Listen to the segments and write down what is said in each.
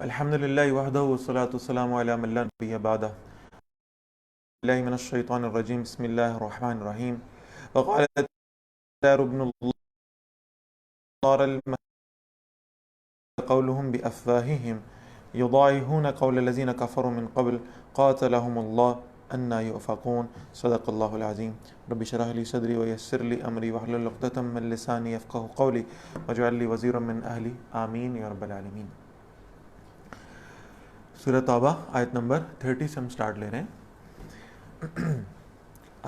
الحمد للہ وحدہ والصلاة والسلام علی من لا نبی بعدہ اللہ من الشیطان الرجیم بسم اللہ الرحمن الرحیم وقال عزیر بن اللہ قولهم بأفواههم يضاهئون قول الذين كفروا من قبل قاتلهم الله أنى يؤفكون صدق الله العظيم رب اشرح لي صدري ويسر لي أمري واحلل عقدة من لساني يفقهوا قولي واجعل لي وزيرا من أهلي آمين يا رب العالمين۔ سورہ توبہ آیت نمبر 30 سے ہم سٹارٹ لے رہے ہیں۔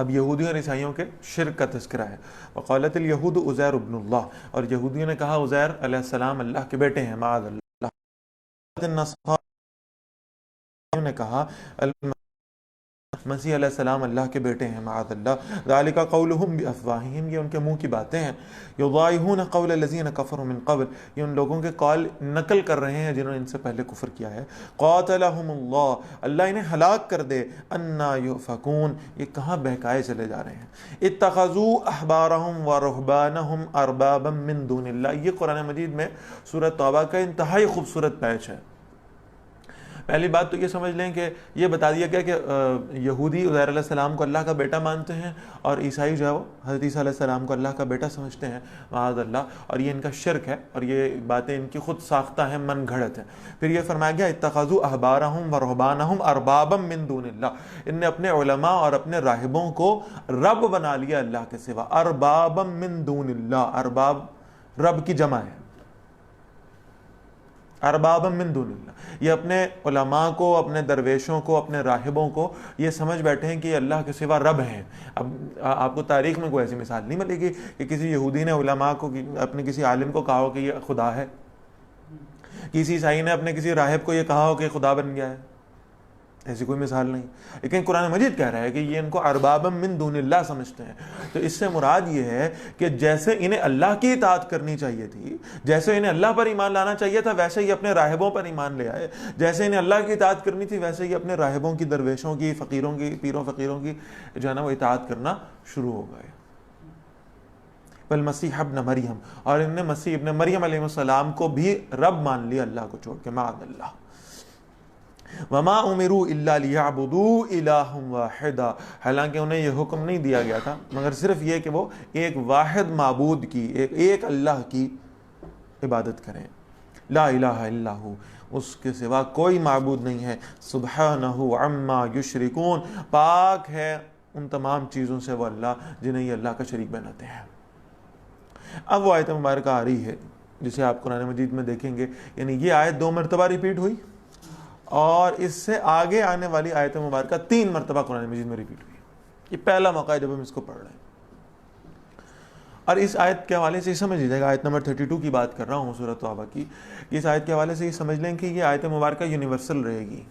اب یہودیوں اور عیسائیوں کے شرک کا تذکرہ ہے۔ وقالت الیہود عزیر ابن اللہ، اور یہودیوں نے کہا عزیر علیہ السلام اللہ کے بیٹے ہیں، معاذ اللہ۔ النصارى نے کہا مسیح علیہ السلام اللہ کے بیٹے ہیں، معاذ اللہ۔ ذالک قولہم بافواہہم، یہ ان کے منہ کی باتیں ہیں۔ یضاہئون قول الذین کفروا من قبل، یہ ان لوگوں کے قول نقل کر رہے ہیں جنہوں نے ان سے پہلے کفر کیا ہے۔ قاتلہم اللہ، اللہ انہیں ہلاک کر دے۔ انا یؤفکون، یہ کہاں بہکائے چلے جا رہے ہیں۔ اتخذوا احبارہم ورہبانہم اربابا من دون اللہ، یہ قرآن مجید میں سورۃ توبہ کا انتہائی خوبصورت پیچ ہے۔ پہلی بات تو یہ سمجھ لیں کہ یہ بتا دیا گیا کہ یہودی عزیر علیہ السلام کو اللہ کا بیٹا مانتے ہیں، اور عیسائی جو ہے وہ حضرت عیسیٰ علیہ السلام کو اللہ کا بیٹا سمجھتے ہیں، معاذ اللہ، اور یہ ان کا شرک ہے، اور یہ باتیں ان کی خود ساختہ ہیں، من گھڑت ہیں۔ پھر یہ فرمایا گیا اتخذوا احبارہم ورہبانہم اربابا من دون اللہ، ان نے اپنے علماء اور اپنے راہبوں کو رب بنا لیا اللہ کے سوا۔ اربابا من دون اللہ، ارباب رب کی جمع ہے، اربابا من دون اللہ، یہ اپنے علماء کو، اپنے درویشوں کو، اپنے راہبوں کو یہ سمجھ بیٹھے ہیں کہ یہ اللہ کے سوا رب ہیں۔ اب آپ کو تاریخ میں کوئی ایسی مثال نہیں ملے گی کہ کسی یہودی نے علماء کو، اپنے کسی عالم کو کہا ہو کہ یہ خدا ہے، کسی عیسائی نے اپنے کسی راہب کو یہ کہا ہو کہ خدا بن گیا ہے، ایسی کوئی مثال نہیں۔ لیکن قرآن مجید کہہ رہا ہے کہ یہ ان کو اربابا من دون اللہ سمجھتے ہیں۔ تو اس سے مراد یہ ہے کہ جیسے انہیں اللہ کی اطاعت کرنی چاہیے تھی، جیسے انہیں اللہ پر ایمان لانا چاہیے تھا، ویسے ہی اپنے راہبوں پر ایمان لے آئے۔ جیسے انہیں اللہ کی اطاعت کرنی تھی، ویسے ہی اپنے راہبوں کی، درویشوں کی، فقیروں کی، پیروں فقیروں کی جو ہے نا وہ اطاعت کرنا شروع ہو گئے۔ والمسیح ابن مریم، اور انہوں نے مسیح ابن مریم علیہ السلام کو بھی رب مان لیا اللہ کو چھوڑ کے، معاذ اللہ۔ وما امروا الا ليعبدوا الها واحدا، حالانکہ انہیں یہ حکم نہیں دیا گیا تھا مگر صرف یہ کہ وہ ایک واحد معبود کی، ایک اللہ کی عبادت کریں۔ لا الہ الا ہو، اس کے سوا کوئی معبود نہیں ہے۔ سبحانہ عما یشرکون، پاک ہے ان تمام چیزوں سے وہ اللہ جنہیں یہ اللہ کا شریک بناتے ہیں۔ اب وہ آیت مبارکہ آ رہی ہے جسے آپ قرآن مجید میں دیکھیں گے، یعنی یہ آیت 2 مرتبہ ریپیٹ ہوئی، اور اس سے آگے آنے والی آیت مبارکہ 3 مرتبہ قرآن مجید میں ریپیٹ ہوئی۔ یہ پہلا موقع ہے جب ہم اس کو پڑھ رہے ہیں۔ اور اس آیت کے حوالے سے یہ سمجھ لیجیے گا، آیت نمبر 32 کی بات کر رہا ہوں سورۃ توبہ کی، اس آیت کے حوالے سے یہ سمجھ لیں کہ یہ آیت مبارکہ یونیورسل رہے گی۔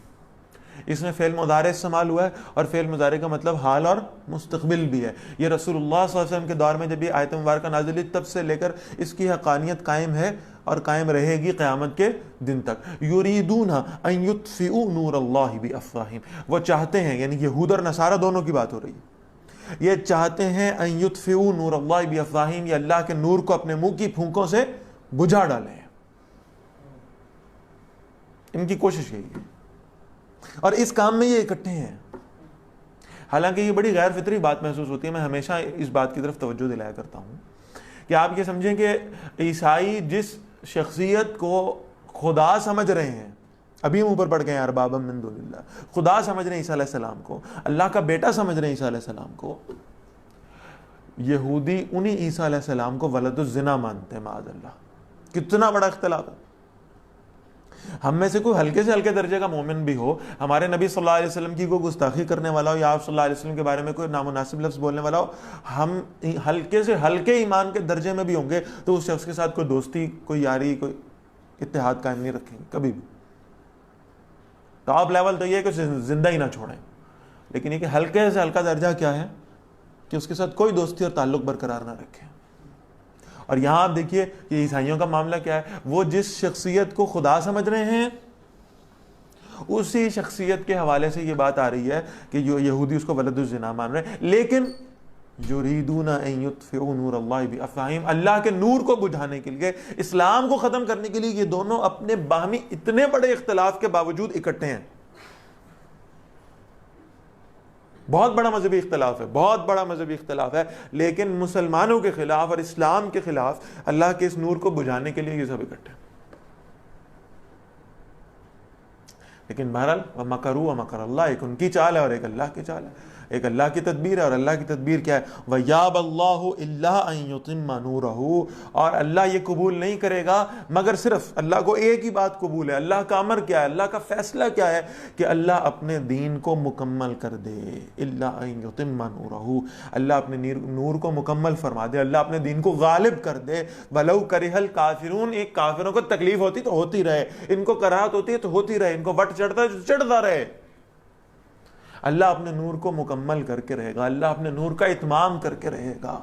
اس میں فعل مضارع استعمال ہوا ہے، اور فعل مضارع کا مطلب حال اور مستقبل بھی ہے۔ یہ رسول اللہ صلی اللہ علیہ وسلم کے دور میں جب یہ آیت مبارکہ نازل ہوئی تب سے لے کر اس کی حقانیت قائم ہے اور قائم رہے گی قیامت کے دن تک۔ یریدون ان یطفئوا نور اللہ بافواہہم، وہ چاہتے ہیں، یعنی یہود اور نصارہ دونوں کی بات ہو رہی ہے، یہ چاہتے ہیں ان یطفئوا نور اللہ بافواہہم، یہ اللہ کے نور کو اپنے منہ کی پھونکوں سے بجھا ڈالیں، ان کی کوشش یہی ہے، اور اس کام میں یہ اکٹھے ہیں۔ حالانکہ یہ بڑی غیر فطری بات محسوس ہوتی ہے، میں ہمیشہ اس بات کی طرف توجہ دلایا کرتا ہوں کہ آپ یہ سمجھیں کہ عیسائی جس شخصیت کو خدا سمجھ رہے ہیں، ابھی ہم اوپر پڑھ گئے ہیں اربابا من دون اللہ، خدا سمجھ رہے ہیں عیسیٰ علیہ السلام کو، اللہ کا بیٹا سمجھ رہے ہیں عیسیٰ علیہ السلام کو، یہودی انہی عیسیٰ علیہ السلام کو ولد الزنا مانتے ہیں، معاذ اللہ۔ کتنا بڑا اختلاف ہے۔ ہم میں سے کوئی ہلکے سے ہلکے درجے کا مومن بھی ہو، ہمارے نبی صلی اللہ علیہ وسلم کی کوئی گستاخی کرنے والا ہو، یا آپ صلی اللہ علیہ وسلم کے بارے میں کوئی نامناسب لفظ بولنے والا ہو، ہم ہلکے سے ہلکے ایمان کے درجے میں بھی ہوں گے تو اس شخص کے ساتھ کوئی دوستی، کوئی یاری، کوئی اتحاد قائم نہیں رکھیں گے کبھی بھی۔ ٹاپ لیول تو یہ ہے کہ زندہ ہی نہ چھوڑیں، لیکن یہ کہ ہلکے سے ہلکا درجہ کیا ہے کہ اس کے ساتھ کوئی دوستی اور تعلق برقرار نہ رکھیں۔ اور یہاں آپ دیکھیے کہ عیسائیوں کا معاملہ کیا ہے، وہ جس شخصیت کو خدا سمجھ رہے ہیں اسی شخصیت کے حوالے سے یہ بات آ رہی ہے کہ جو یہودی اس کو ولد الزنا مان رہے ہیں، لیکن یریدون ان یطفئوا نور اللہ بافواہہم، اللہ کے نور کو بجھانے کے لیے، اسلام کو ختم کرنے کے لیے یہ دونوں اپنے باہمی اتنے بڑے اختلاف کے باوجود اکٹھے ہیں. بہت بڑا مذہبی اختلاف ہے، بہت بڑا مذہبی اختلاف ہے، لیکن مسلمانوں کے خلاف اور اسلام کے خلاف اللہ کے اس نور کو بجھانے کے لیے یہ سب اکٹھے ہیں. لیکن بہرحال وَمَكَرُوا وَمَكَرَ اللَّهُ، ایک ان کی چال ہے اور ایک اللہ کی چال ہے، ایک اللہ کی تدبیر ہے اور اللہ کی تدبیر کیا ہے؟ وَيَابَ اللَّهُ إِلَّا أَن يُتِمَّ نُورَهُ، اور اللہ یہ قبول نہیں کرے گا مگر صرف اللہ کو ایک ہی بات قبول ہے. اللہ کا امر کیا ہے، اللہ کا فیصلہ کیا ہے کہ اللہ اپنے دین کو مکمل کر دے. إِلَّا أَن يُتِمَّ نُورَهُ، اللہ اپنے نور کو مکمل فرما دے، اللہ اپنے دین کو غالب کر دے. وَلَوْ كَرِهَ الْكَافِرُونَ، ایک کافروں کو تکلیف ہوتی تو ہوتی رہے، ان کو کراہت ہوتی ہے تو ہوتی رہے، ان کو وٹ چڑھتا ہے تو چڑھتا رہے. اللہ اپنے نور کو مکمل کر کے رہے گا، اللہ اپنے نور کا اتمام کر کے رہے گا.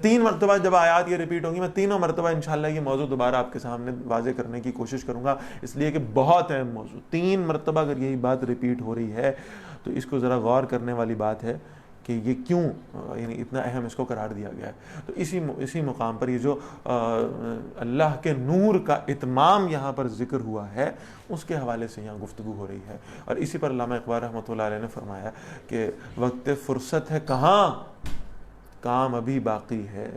3 مرتبہ جب آیات یہ ریپیٹ ہوں گی، میں تینوں مرتبہ انشاءاللہ یہ موضوع دوبارہ آپ کے سامنے واضح کرنے کی کوشش کروں گا، اس لیے کہ بہت اہم موضوع. 3 مرتبہ اگر یہی بات ریپیٹ ہو رہی ہے تو اس کو ذرا غور کرنے والی بات ہے کہ یہ کیوں یعنی اتنا اہم اس کو قرار دیا گیا ہے. تو اسی مقام پر یہ جو اللہ کے نور کا اتمام یہاں پر ذکر ہوا ہے اس کے حوالے سے یہاں گفتگو ہو رہی ہے. اور اسی پر علامہ اقبال رحمۃ اللہ علیہ نے فرمایا کہ وقت فرصت ہے کہاں، کام ابھی باقی ہے،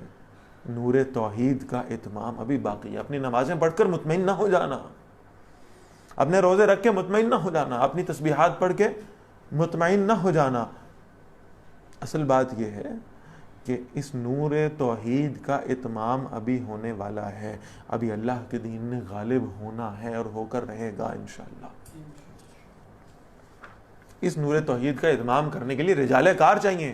نور توحید کا اتمام ابھی باقی ہے. اپنی نمازیں پڑھ کر مطمئن نہ ہو جانا، اپنے روزے رکھ کے مطمئن نہ ہو جانا، اپنی تسبیحات پڑھ کے مطمئن نہ ہو جانا. اصل بات یہ ہے کہ اس نور توحید کا اتمام ابھی ہونے والا ہے، ابھی اللہ کے دین نے غالب ہونا ہے اور ہو کر رہے گا انشاءاللہ. اس نور توحید کا اتمام کرنے کے لیے رجال کار چاہیے،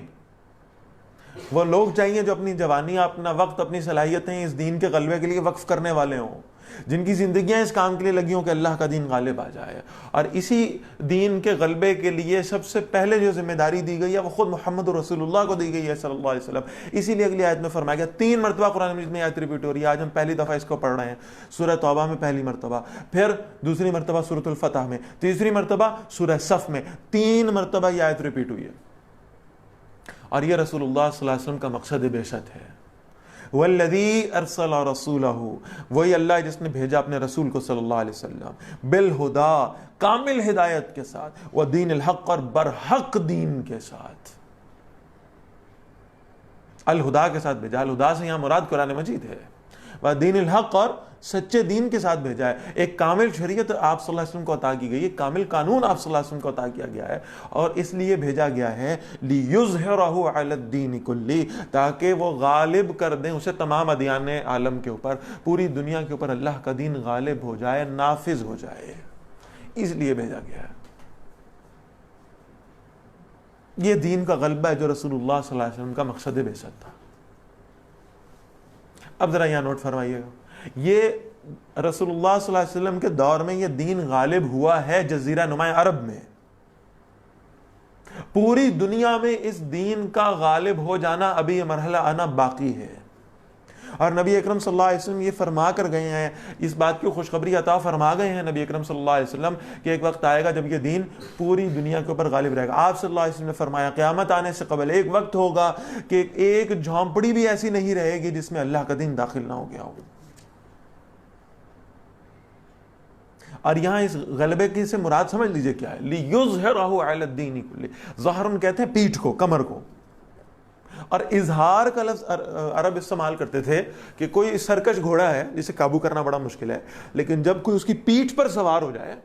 وہ لوگ چاہیے جو اپنی جوانی، اپنا وقت، اپنی صلاحیتیں اس دین کے غلبے کے لیے وقف کرنے والے ہوں، جن کی زندگیاں اس کام کے لیے لگی ہوں کہ اللہ کا دین غالب آ جائے. اور اسی دین کے غلبے کے لیے سب سے پہلے جو ذمہ داری دی گئی ہے وہ خود محمد رسول اللہ کو دی گئی ہے صلی اللہ علیہ وسلم. اسی لیے اگلی آیت میں فرمایا گیا، 3 مرتبہ قرآن مجید میں آیت ریپیٹ ہو رہی ہے. آج ہم پہلی دفعہ اس کو پڑھ رہے ہیں سورہ توبہ میں پہلی مرتبہ، پھر دوسری مرتبہ سورۃ الفتح میں، تیسری مرتبہ سورہ صف میں. 3 مرتبہ یہ آیت ریپیٹ ہوئی ہے. اور یہ رسول اللہ صلی اللہ علیہ وسلم کا مقصد بعثت ہے. والذی ارسل رسولہ، وہی اللہ جس نے بھیجا اپنے رسول کو صلی اللہ علیہ وسلم، بالہدا، کامل ہدایت کے ساتھ، ودین الحق، اور برحق دین کے ساتھ. الہدا کے ساتھ بھیجا، الہدا سے یہاں مراد قرآن مجید ہے، ودین الحق، اور سچے دین کے ساتھ بھیجا ہے. ایک کامل شریعت آپ صلی اللہ علیہ وسلم کو عطا کی گئی، ایک کامل قانون آپ صلی اللہ علیہ وسلم کو عطا کیا گیا ہے، اور اس لیے بھیجا گیا ہے لِيُظْهِرَهُ عَلَى الدِّينِ كُلِّهِ، تاکہ وہ غالب کر دیں اسے تمام ادیان عالم کے اوپر، پوری دنیا کے اوپر اللہ کا دین غالب ہو جائے، نافذ ہو جائے. اس لیے بھیجا گیا ہے. یہ دین کا غلبہ ہے جو رسول اللہ صلی اللہ علیہ وسلم کا مقصد بعثت تھا. اب ذرا یہاں نوٹ فرمائیے گا، یہ رسول اللہ صلی اللہ علیہ وسلم کے دور میں یہ دین غالب ہوا ہے جزیرہ نما عرب میں. پوری دنیا میں اس دین کا غالب ہو جانا ابھی یہ مرحلہ آنا باقی ہے. اور نبی اکرم صلی اللہ علیہ وسلم یہ فرما کر گئے ہیں، اس بات کی خوشخبری عطا فرما گئے ہیں نبی اکرم صلی اللہ علیہ وسلم کہ ایک وقت آئے گا جب یہ دین پوری دنیا کے اوپر غالب رہے گا. آپ صلی اللہ علیہ وسلم نے فرمایا قیامت آنے سے قبل ایک وقت ہوگا کہ ایک جھونپڑی بھی ایسی نہیں رہے گی جس میں اللہ کا دین داخل نہ ہو گیا ہو. اور یہاں اس غلبے کی سے مراد سمجھ لیجئے کیا ہے، لِيُظْهِرَهُ عَلَى الدِّينِ كُلِّهِ. ظہرن کہتے ہیں پیٹھ کو، کمر کو، اور اظہار کا لفظ عرب استعمال کرتے تھے کہ کوئی سرکش گھوڑا ہے جسے قابو کرنا بڑا مشکل ہے، لیکن جب کوئی اس کی پیٹھ پر سوار ہو جائے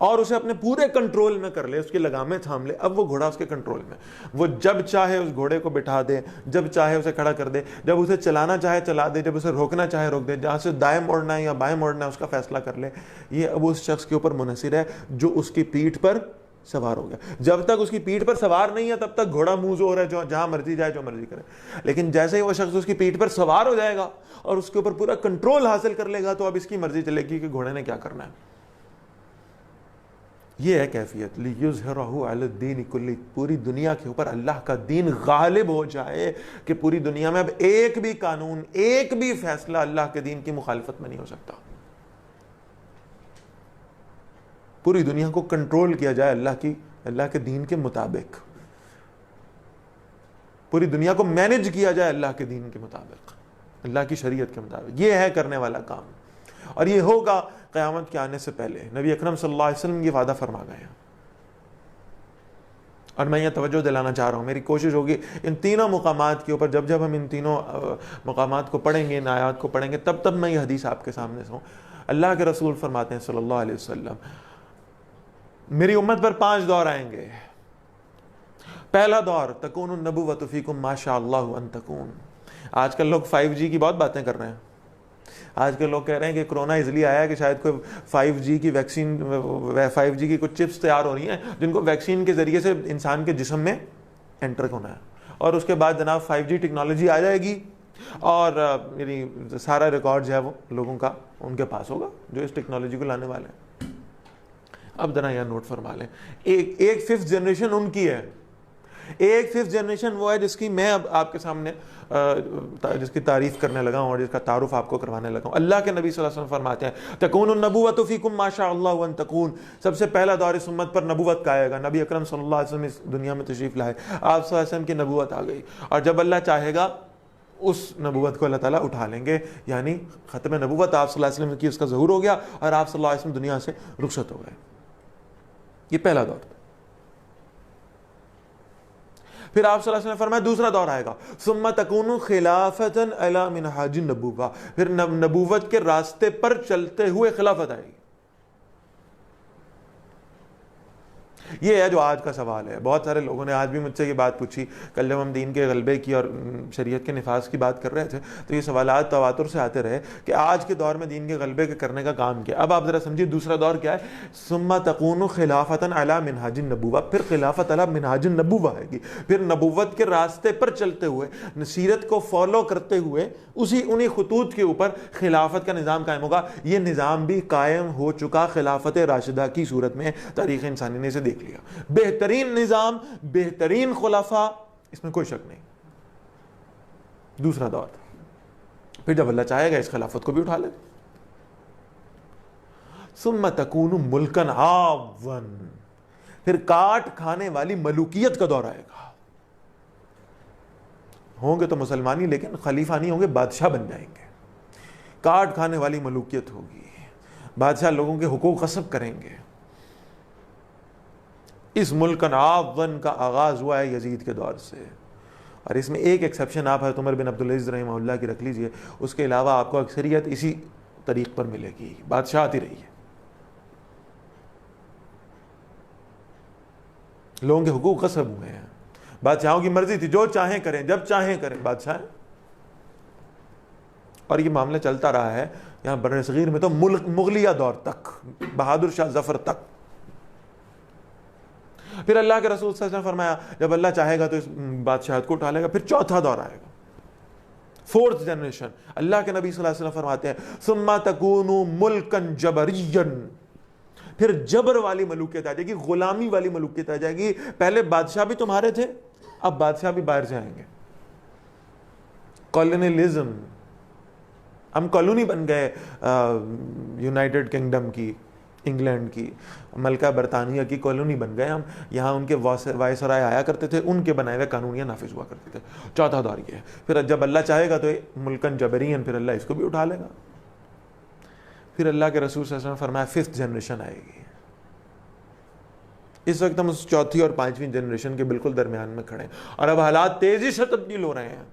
اور اسے اپنے پورے کنٹرول میں کر لے، اس کی لگامیں تھام لے، اب وہ گھوڑا اس کے کنٹرول میں، وہ جب چاہے اس گھوڑے کو بٹھا دے، جب چاہے اسے کھڑا کر دے، جب اسے چلانا چاہے چلا دے، جب اسے روکنا چاہے روک دے، جہاں سے دائیں موڑنا ہے یا بائیں موڑنا ہے اس کا فیصلہ کر لے. یہ اب اس شخص کے اوپر منحصر ہے جو اس کی پیٹھ پر سوار ہو گیا. جب تک اس کی پیٹھ پر سوار نہیں ہے تب تک گھوڑا منہ زور ہے، جو جہاں مرضی جائے جو مرضی کرے. لیکن جیسے ہی وہ شخص اس کی پیٹھ پر سوار ہو جائے گا اور اس کے اوپر پورا کنٹرول حاصل کر لے گا تو اب اس کی مرضی چلے گی کہ گھوڑے نے کیا کرنا ہے. یہ ہے کیفیت لِيُظْهِرَهُ عَلَى الدِّينِ كُلِّهِ، پوری دنیا کے اوپر اللہ کا دین غالب ہو جائے کہ پوری دنیا میں اب ایک بھی قانون، ایک بھی فیصلہ اللہ کے دین کی مخالفت میں نہیں ہو سکتا. پوری دنیا کو کنٹرول کیا جائے اللہ کے دین کے مطابق. پوری دنیا کو مینج کیا جائے اللہ کے دین کے مطابق، اللہ کی شریعت کے مطابق. یہ ہے کرنے والا کام، اور یہ ہوگا قیامت کے آنے سے پہلے. نبی اکرم صلی اللہ علیہ وسلم یہ وعدہ فرما گئے ہیں. اور میں یہ توجہ دلانا چاہ رہا ہوں، میری کوشش ہوگی ان تینوں مقامات کے اوپر، جب ہم ان تینوں مقامات کو پڑھیں گے، ان آیات کو پڑھیں گے، تب میں یہ حدیث آپ کے سامنے سے ہوں. اللہ کے رسول فرماتے ہیں صلی اللہ علیہ وسلم، میری امت پر 5 دور آئیں گے. پہلا دور، تکون النبوۃ فیکم ما شاء اللہ ان تکون. آج کل لوگ 5G کی بہت باتیں کر رہے ہیں. آج کل لوگ کہہ رہے ہیں کہ کرونا اس لیے آیا ہے کہ شاید کوئی 5G کی ویکسین، 5G کی کچھ چپس تیار ہو رہی ہیں جن کو ویکسین کے ذریعے سے انسان کے جسم میں انٹر ہونا ہے، اور اس کے بعد جناب 5G ٹیکنالوجی آ جائے گی، اور یعنی سارا ریکارڈ جو ہے وہ لوگوں کا ان کے پاس ہوگا جو اس ٹیکنالوجی کو لانے والے ہیں. اب ذرا یہاں نوٹ فرما لیں، ایک 5th جنریشن ان کی ہے. ایک 5th جنریشن وہ ہے جس کی میں اب آپ کے سامنے جس کی تعریف کرنے لگا ہوں اور جس کا تعارف آپ کو کروانے لگا ہوں. اللہ کے نبی صلی اللہ علیہ وسلم فرماتے ہیں تکون النبوۃ فیکم ما شاء اللہ ان تکون. سب سے پہلا دور اس امت پر نبوت کا آئے گا. نبی اکرم صلی اللہ علیہ وسلم اس دنیا میں تشریف لائے، آپ صلی اللہ علیہ وسلم کی نبوت آ گئی، اور جب اللہ چاہے گا اس نبوت کو اللہ تعالیٰ اٹھا لیں گے. یعنی ختم نبوت آپ صلی اللہ علیہ وسلم کی، اس کا ظہور ہو گیا اور آپ صلی اللہ علیہ وسلم دنیا سے رخصت ہو گئے. یہ پہلا دور. پھر آپ صلی اللہ علیہ وسلم نے فرمایا دوسرا دور آئے گا، ثم تکون خلافۃ علی منہاج النبوۃ. پھر نبوت کے راستے پر چلتے ہوئے خلافت آئے گی. یہ ہے جو آج کا سوال ہے. بہت سارے لوگوں نے آج بھی مجھ سے یہ بات پوچھی. کل جب ہم دین کے غلبے کی اور شریعت کے نفاذ کی بات کر رہے تھے تو یہ سوالات تواتر سے آتے رہے کہ آج کے دور میں دین کے غلبے کے کرنے کا کام کیا. اب آپ ذرا سمجھیے دوسرا دور کیا ہے. ثم تکون خلافۃ علی منہاج النبوۃ. پھر خلافت علی منہاج النبوۃ آئے گی. پھر نبوت کے راستے پر چلتے ہوئے، سیرت کو فالو کرتے ہوئے انہی خطوط کے اوپر خلافت کا نظام قائم ہوگا. یہ نظام بھی قائم ہو چکا خلافت راشدہ کی صورت میں. تاریخ انسانی نے اسے دیکھ لیا. بہترین نظام، بہترین خلفاء، اس میں کوئی شک نہیں. دوسرا دور. پھر جب اللہ چاہے گا اس خلافت کو بھی اٹھا لے. ثم تکون ملکن عاون. پھر کاٹ کھانے والی ملوکیت کا دور آئے گا. ہوں گے تو مسلمانی، لیکن خلیفہ نہیں ہوں گے، بادشاہ بن جائیں گے. کاٹ کھانے والی ملوکیت ہوگی. بادشاہ لوگوں کے حقوق غصب کریں گے. اس ملکن عاون کا آغاز ہوا ہے یزید کے دور سے. اور اس میں ایک ایکسیپشن آپ حضرت عمر بن عبدالعزیز رحمہ اللہ کی رکھ لیجئے. اس کے علاوہ آپ کو اکثریت اسی طریق پر ملے گی. بادشاہ آتی رہی ہے، لوگوں کے حقوق غصب ہوئے ہیں. بادشاہوں کی مرضی تھی، جو چاہیں کریں، جب چاہیں کریں، بادشاہ. اور یہ معاملہ چلتا رہا ہے یہاں بر صغیر میں تو مغلیہ دور تک، بہادر شاہ ظفر تک. پھر اللہ کے رسول صلی اللہ علیہ وسلم نے فرمایا جب اللہ چاہے گا تو اس بادشاہت کو اٹھا لے گا. پھر چوتھا دور آئے گا، 4th جنریشن. اللہ کے نبی صلی اللہ علیہ وسلم فرماتے ہیں ثم تکون ملکن جبریا. پھر جبر والی ملوکیت آ جائے گی، غلامی والی ملوکیت آ جائے گی. پہلے بادشاہ بھی تمہارے تھے، اب بادشاہ بھی باہر سے آئیں گے. کالونیلزم، ہم کالونی بن گئے یونائٹڈ کنگڈم کی، انگلینڈ کی، ملکہ برطانیہ کی کالونی بن گئے ہم. یہاں ان کے وائسرائے آیا کرتے تھے، ان کے بنائے ہوئے قانون نافذ ہوا کرتے تھے. چوتھا دور یہ ہے. پھر جب اللہ چاہے گا تو ملکن جبرین، پھر اللہ اس کو بھی اٹھا لے گا. پھر اللہ کے رسول صلی اللہ علیہ وسلم نے فرمایا 5th جنریشن آئے گی. اس وقت ہم اس 4تھی اور 5ویں جنریشن کے بالکل درمیان میں کھڑے ہیں، اور اب حالات تیزی سے تبدیل ہو رہے ہیں.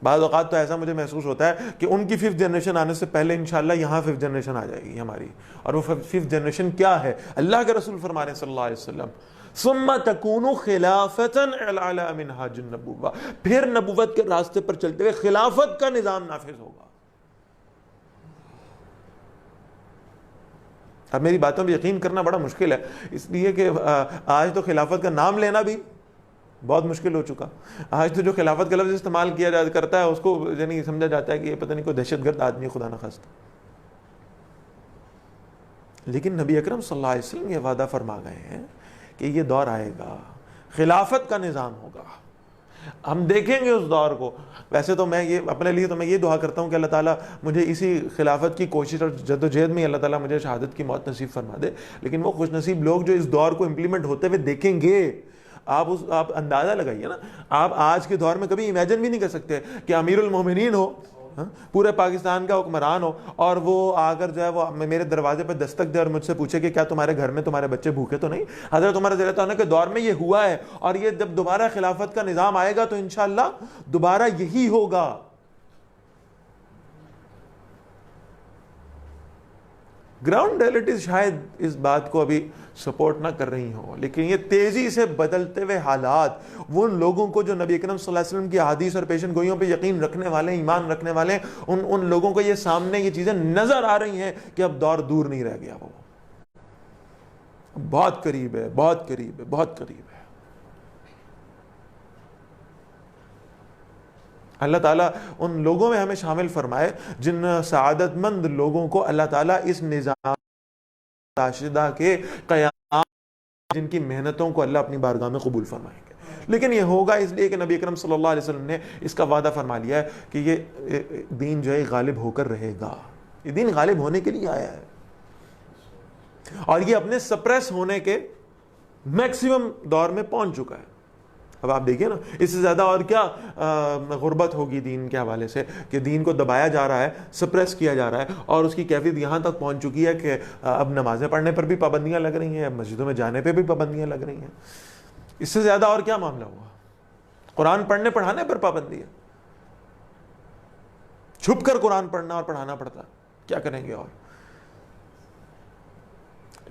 بعض اوقات تو ایسا مجھے محسوس ہوتا ہے کہ ان کی 5th جنریشن آنے سے پہلے انشاءاللہ یہاں 5th جنریشن آ جائے گی ہماری. اور وہ 5th جنریشن کیا ہے؟ اللہ کے رسول فرما رہے ہیں صلی اللہ علیہ وسلم ثم تکون خلافۃ علی منہاج النبوۃ. پھر نبوت کے راستے پر چلتے ہوئے خلافت کا نظام نافذ ہوگا. اب میری باتوں پہ یقین کرنا بڑا مشکل ہے، اس لیے کہ آج تو خلافت کا نام لینا بھی بہت مشکل ہو چکا. آج تو جو خلافت کا لفظ استعمال کیا کرتا ہے اس کو یعنی سمجھا جاتا ہے کہ یہ پتہ نہیں کوئی دہشت گرد آدمی، خدا نخواستہ. لیکن نبی اکرم صلی اللہ علیہ وسلم یہ وعدہ فرما گئے ہیں کہ یہ دور آئے گا، خلافت کا نظام ہوگا. ہم دیکھیں گے اس دور کو. ویسے تو میں یہ اپنے لیے تو میں یہ دعا کرتا ہوں کہ اللہ تعالیٰ مجھے اسی خلافت کی کوشش اور جد و جہد میں اللہ تعالیٰ مجھے شہادت کی موت نصیب فرما دے. لیکن وہ خوش نصیب لوگ جو اس دور کو امپلیمنٹ ہوتے ہوئے دیکھیں گے. آپ اندازہ لگائیے نا, آپ آج کے دور میں کبھی امیجن بھی نہیں کر سکتے کہ امیر المومنین ہو, پورے پاکستان کا حکمران ہو, اور وہ آ کر جو ہے وہ میرے دروازے پہ دستک دے اور مجھ سے پوچھے کہ کیا تمہارے گھر میں تمہارے بچے بھوکے تو نہیں. حضرت عمر رضی اللہ عنہ کے دور میں یہ ہوا ہے, اور یہ جب دوبارہ خلافت کا نظام آئے گا تو انشاءاللہ دوبارہ یہی ہوگا. گراؤنڈ ریئلٹیز شاید اس بات کو ابھی سپورٹ نہ کر رہی ہوں, لیکن یہ تیزی سے بدلتے ہوئے حالات وہ ان لوگوں کو جو نبی اکرم صلی اللہ علیہ وسلم کی احادیث اور پیشن گوئیوں پہ یقین رکھنے والے ہیں, ایمان رکھنے والے ہیں, ان لوگوں کو یہ سامنے یہ چیزیں نظر آ رہی ہیں کہ اب دور دور نہیں رہ گیا, وہ بہت قریب ہے, بہت قریب ہے, بہت قریب ہے. اللہ تعالیٰ ان لوگوں میں ہمیں شامل فرمائے جن سعادت مند لوگوں کو اللہ تعالیٰ اس نظام راشدہ کے قیام, جن کی محنتوں کو اللہ اپنی بارگاہ میں قبول فرمائیں گے. لیکن یہ ہوگا اس لیے کہ نبی اکرم صلی اللہ علیہ وسلم نے اس کا وعدہ فرما لیا ہے کہ یہ دین جو ہے غالب ہو کر رہے گا. یہ دین غالب ہونے کے لیے آیا ہے, اور یہ اپنے سپریس ہونے کے میکسیمم دور میں پہنچ چکا ہے. اب آپ دیکھیں نا, اس سے زیادہ اور کیا غربت ہوگی دین کے حوالے سے, کہ دین کو دبایا جا رہا ہے, سپریس کیا جا رہا ہے, اور اس کی کیفیت یہاں تک پہنچ چکی ہے کہ اب نمازیں پڑھنے پر بھی پابندیاں لگ رہی ہیں, اب مسجدوں میں جانے پہ بھی پابندیاں لگ رہی ہیں. اس سے زیادہ اور کیا معاملہ ہوا؟ قرآن پڑھنے پڑھانے پر پابندی ہے, چھپ کر قرآن پڑھنا اور پڑھانا پڑتا, کیا کریں گے. اور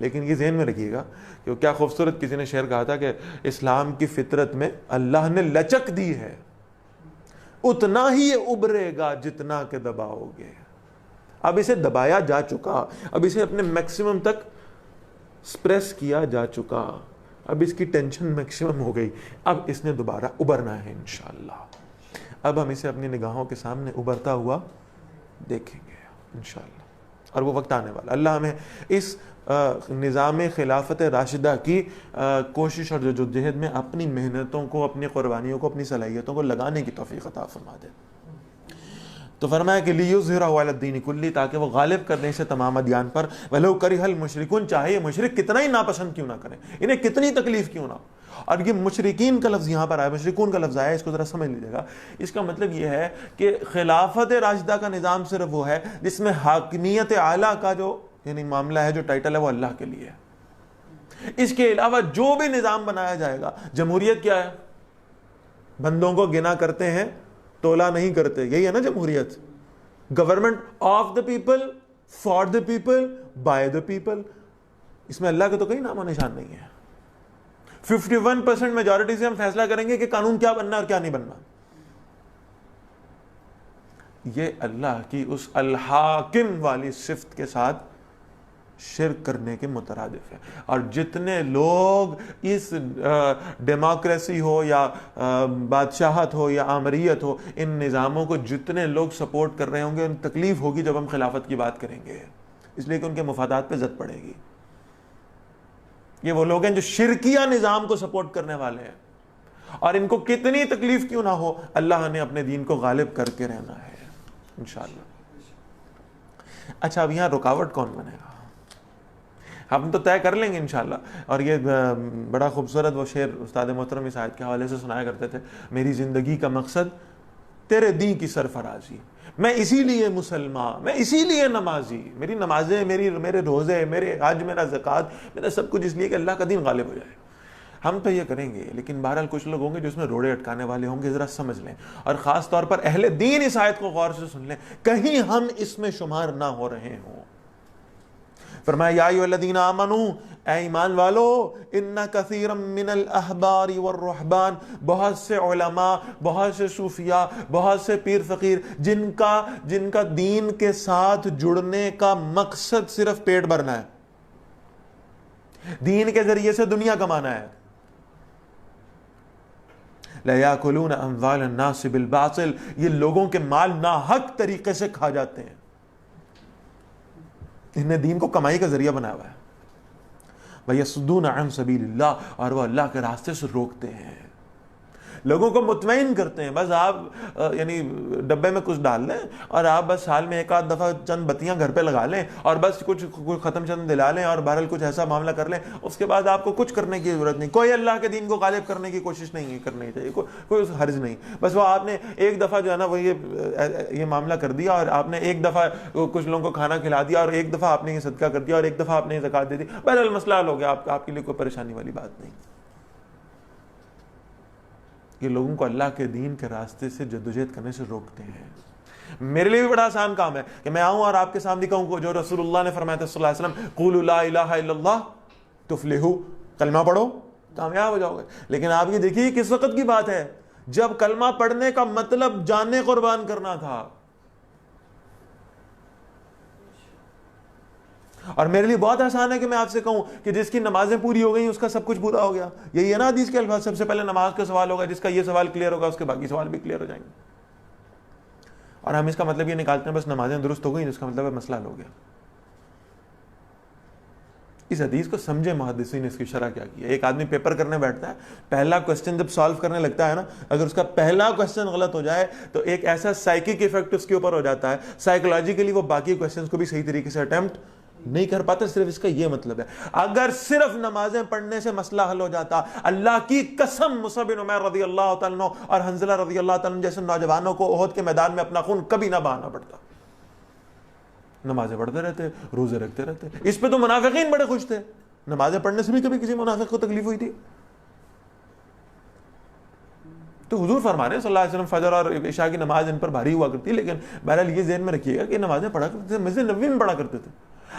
لیکن یہ ذہن میں رکھیے گا کہ کیا خوبصورت کسی نے شعر کہا تھا کہ اسلام کی فطرت میں اللہ نے لچک دی ہے, اتنا ہی یہ ابھرے گا جتنا کہ دباؤ گے. اب اسے دبایا جا چکا, اب اسے اپنے میکسیمم تک سپریس کیا جا چکا, اب اس کی ٹینشن میکسیمم ہو گئی, اب اس نے دوبارہ ابھرنا ہے انشاءاللہ. اب ہم اسے اپنی نگاہوں کے سامنے ابھرتا ہوا دیکھیں گے انشاءاللہ, اور وہ وقت آنے والا. اللہ ہمیں اس نظام خلافت راشدہ کی کوشش اور جدوجہد میں اپنی محنتوں کو, اپنی قربانیوں کو, اپنی صلاحیتوں کو لگانے کی توفیق عطا فرما دے. تو فرمایا کہ لیظہرہ علی الدین کلہ, تاکہ وہ غالب کرنے سے تمام ادیان پر, ولو کرہ المشرکون, چاہے یہ مشرک کتنا ہی ناپسند کیوں نہ کریں, انہیں کتنی تکلیف کیوں نہ ہو. اور یہ مشرکین کا لفظ یہاں پر آیا, مشرکون کا لفظ آیا, اس کو ذرا سمجھ لیجیے گا. اس کا مطلب یہ ہے کہ خلافت راشدہ کا نظام صرف وہ ہے جس میں حاکمیت اعلیٰ کا جو یعنی معاملہ ہے, جو ٹائٹل ہے, وہ اللہ کے لیے ہے. اس کے علاوہ جو بھی نظام بنایا جائے گا, جمہوریت کیا ہے؟ بندوں کو گنا کرتے ہیں, تولا نہیں کرتے, یہی ہے نا جمہوریت. Government of the people, for the people, by the people. اس میں اللہ کا تو کوئی نام و نشان نہیں ہے. 51% میجورٹی سے ہم فیصلہ کریں گے کہ قانون کیا بننا اور کیا نہیں بننا. یہ اللہ کی اس الحاکم والی صفت کے ساتھ شرک کرنے کے مترادف ہے. اور جتنے لوگ اس ڈیموکریسی ہو یا بادشاہت ہو یا آمریت ہو, ان نظاموں کو جتنے لوگ سپورٹ کر رہے ہوں گے, ان تکلیف ہوگی جب ہم خلافت کی بات کریں گے, اس لیے کہ ان کے مفادات پہ زد پڑے گی. یہ وہ لوگ ہیں جو شرکیہ نظام کو سپورٹ کرنے والے ہیں, اور ان کو کتنی تکلیف کیوں نہ ہو, اللہ نے اپنے دین کو غالب کر کے رہنا ہے انشاءاللہ. اچھا, اب یہاں رکاوٹ کون بنے گا؟ ہم تو طے کر لیں گے انشاءاللہ. اور یہ بڑا خوبصورت وہ شعر استاد محترم اس آیت کے حوالے سے سنایا کرتے تھے, میری زندگی کا مقصد تیرے دین کی سرفرازی, میں اسی لیے مسلمان, میں اسی لیے نمازی, میری نمازیں, میرے روزے, میرے حج, میرا زکوٰۃ, میرا سب کچھ اس لیے کہ اللہ کا دین غالب ہو جائے. ہم تو یہ کریں گے, لیکن بہرحال کچھ لوگ ہوں گے جو اس میں روڑے اٹکانے والے ہوں گے. ذرا سمجھ لیں, اور خاص طور پر اہل دین اس آیت کو غور سے سن لیں, کہیں ہم اس میں شمار نہ ہو رہے ہوں. فرمایا یا ایھا الذین آمنوا, اے ایمان والو, ان کثیرا من الاحبار والرہبان, بہت سے علماء, بہت سے صوفیاء, بہت سے پیر فقیر جن کا دین کے ساتھ جڑنے کا مقصد صرف پیٹ بھرنا ہے, دین کے ذریعے سے دنیا کمانا ہے. لَيَأْكُلُونَ أَمْوَالَ النَّاسِ بِالْبَاطِلِ, یہ لوگوں کے مال ناحق طریقے سے کھا جاتے ہیں. انہیں دین کو کمائی کا ذریعہ بنایا ہوا ہے. وَيَصُدُّونَ عَنْ سَبِيلِ اللَّهِ, اور وہ اللہ کے راستے سے روکتے ہیں. لوگوں کو مطمئن کرتے ہیں. بس آپ یعنی ڈبے میں کچھ ڈال لیں اور آپ بس سال میں ایک آدھ دفعہ چند بتیاں گھر پہ لگا لیں اور بس کچھ ختم چند دلا لیں اور بہرحال کچھ ایسا معاملہ کر لیں, اس کے بعد آپ کو کچھ کرنے کی ضرورت نہیں. کوئی اللہ کے دین کو غالب کرنے کی کوشش نہیں کرنی چاہیے, کوئی حرج نہیں. بس وہ آپ نے ایک دفعہ جو ہے نا وہ یہ معاملہ کر دیا اور آپ نے ایک دفعہ کچھ لوگوں کو کھانا کھلا دیا اور ایک دفعہ آپ نے یہ صدقہ کر دیا اور ایک دفعہ آپ نے یہ زکات دے دی, بہرحال مسئلہ حل ہو گیا. آپ کے لیے کوئی پریشانی والی بات نہیں. یہ لوگوں کو اللہ کے دین کے راستے سے جدوجہد کرنے سے روکتے ہیں. میرے لیے بھی بڑا آسان کام ہے کہ میں آؤں اور آپ کے سامنے کہوں جو رسول اللہ نے فرمایا تھا صلی اللہ علیہ وسلم, قولوا لا الہ الا اللہ تفلحوا, کلمہ پڑھو کامیاب ہو جاؤ گے. لیکن آپ یہ دیکھیے کس وقت کی بات ہے جب کلمہ پڑھنے کا مطلب جانیں قربان کرنا تھا. اور میرے لیے بہت آسان ہے کہ میں آپ سے کہوں کہ جس کی نمازیں پوری ہو گئیں اس کا سب کچھ پورا ہو گیا. یہی ہے نا حدیث کے الفاظ, سب سے پہلے نماز کا سوال ہوگا, جس کا یہ سوال کلیئر ہوگا اس کے باقی سوال بھی کلیئر ہو جائیں گے. اور ہم اس کا مطلب یہ نکالتے ہیں بس نمازیں درست ہو گئیں جس کا مطلب ہے مسئلہ حل ہو گیا. اس حدیث کو سمجھے محدثین نے اس کی شرح کیا کیا. ایک آدمی پیپر کرنے بیٹھتا ہے, پہلا کوسچن جب سالو کرنے لگتا ہے نا, اگر اس کا پہلا کوسچن غلط ہو جائے تو ایک ایسا سائیکک ایفیکٹ اس کے اوپر ہو جاتا ہے, سائیکولوجیکلی وہ باقی کوسچنز کو بھی صحیح طریقے سے اٹیمپٹ نہیں کر پاتا. صرف اس کا یہ مطلب ہے اگر صرف نمازیں پڑھنے سے مسئلہ حل ہو جاتا, اللہ کی قسم مصعب بن عمیر رضی اللہ تعالیٰ عنہ اور حنظلہ رضی اللہ تعالیٰ عنہ جیسے نوجوانوں کو احد کے میدان میں اپنا خون کبھی نہ بہانا پڑتا. نمازیں پڑھتے رہتے, روزے رکھتے رہتے. اس پہ تو منافقین بڑے خوش تھے. نمازیں پڑھنے سے بھی کبھی کسی منافق کو تکلیف ہوئی تھی؟ تو حضور فرما رہے ہیں صلی اللہ علیہ وسلم فجر اور عشاء کی نماز ان پر بھاری ہوا کرتی, لیکن بہرحال یہ ذہن میں رکھیے گا کہ نمازیں پڑھا کرتے تھے, مسجد نبوی میں پڑھا کرتے تھے.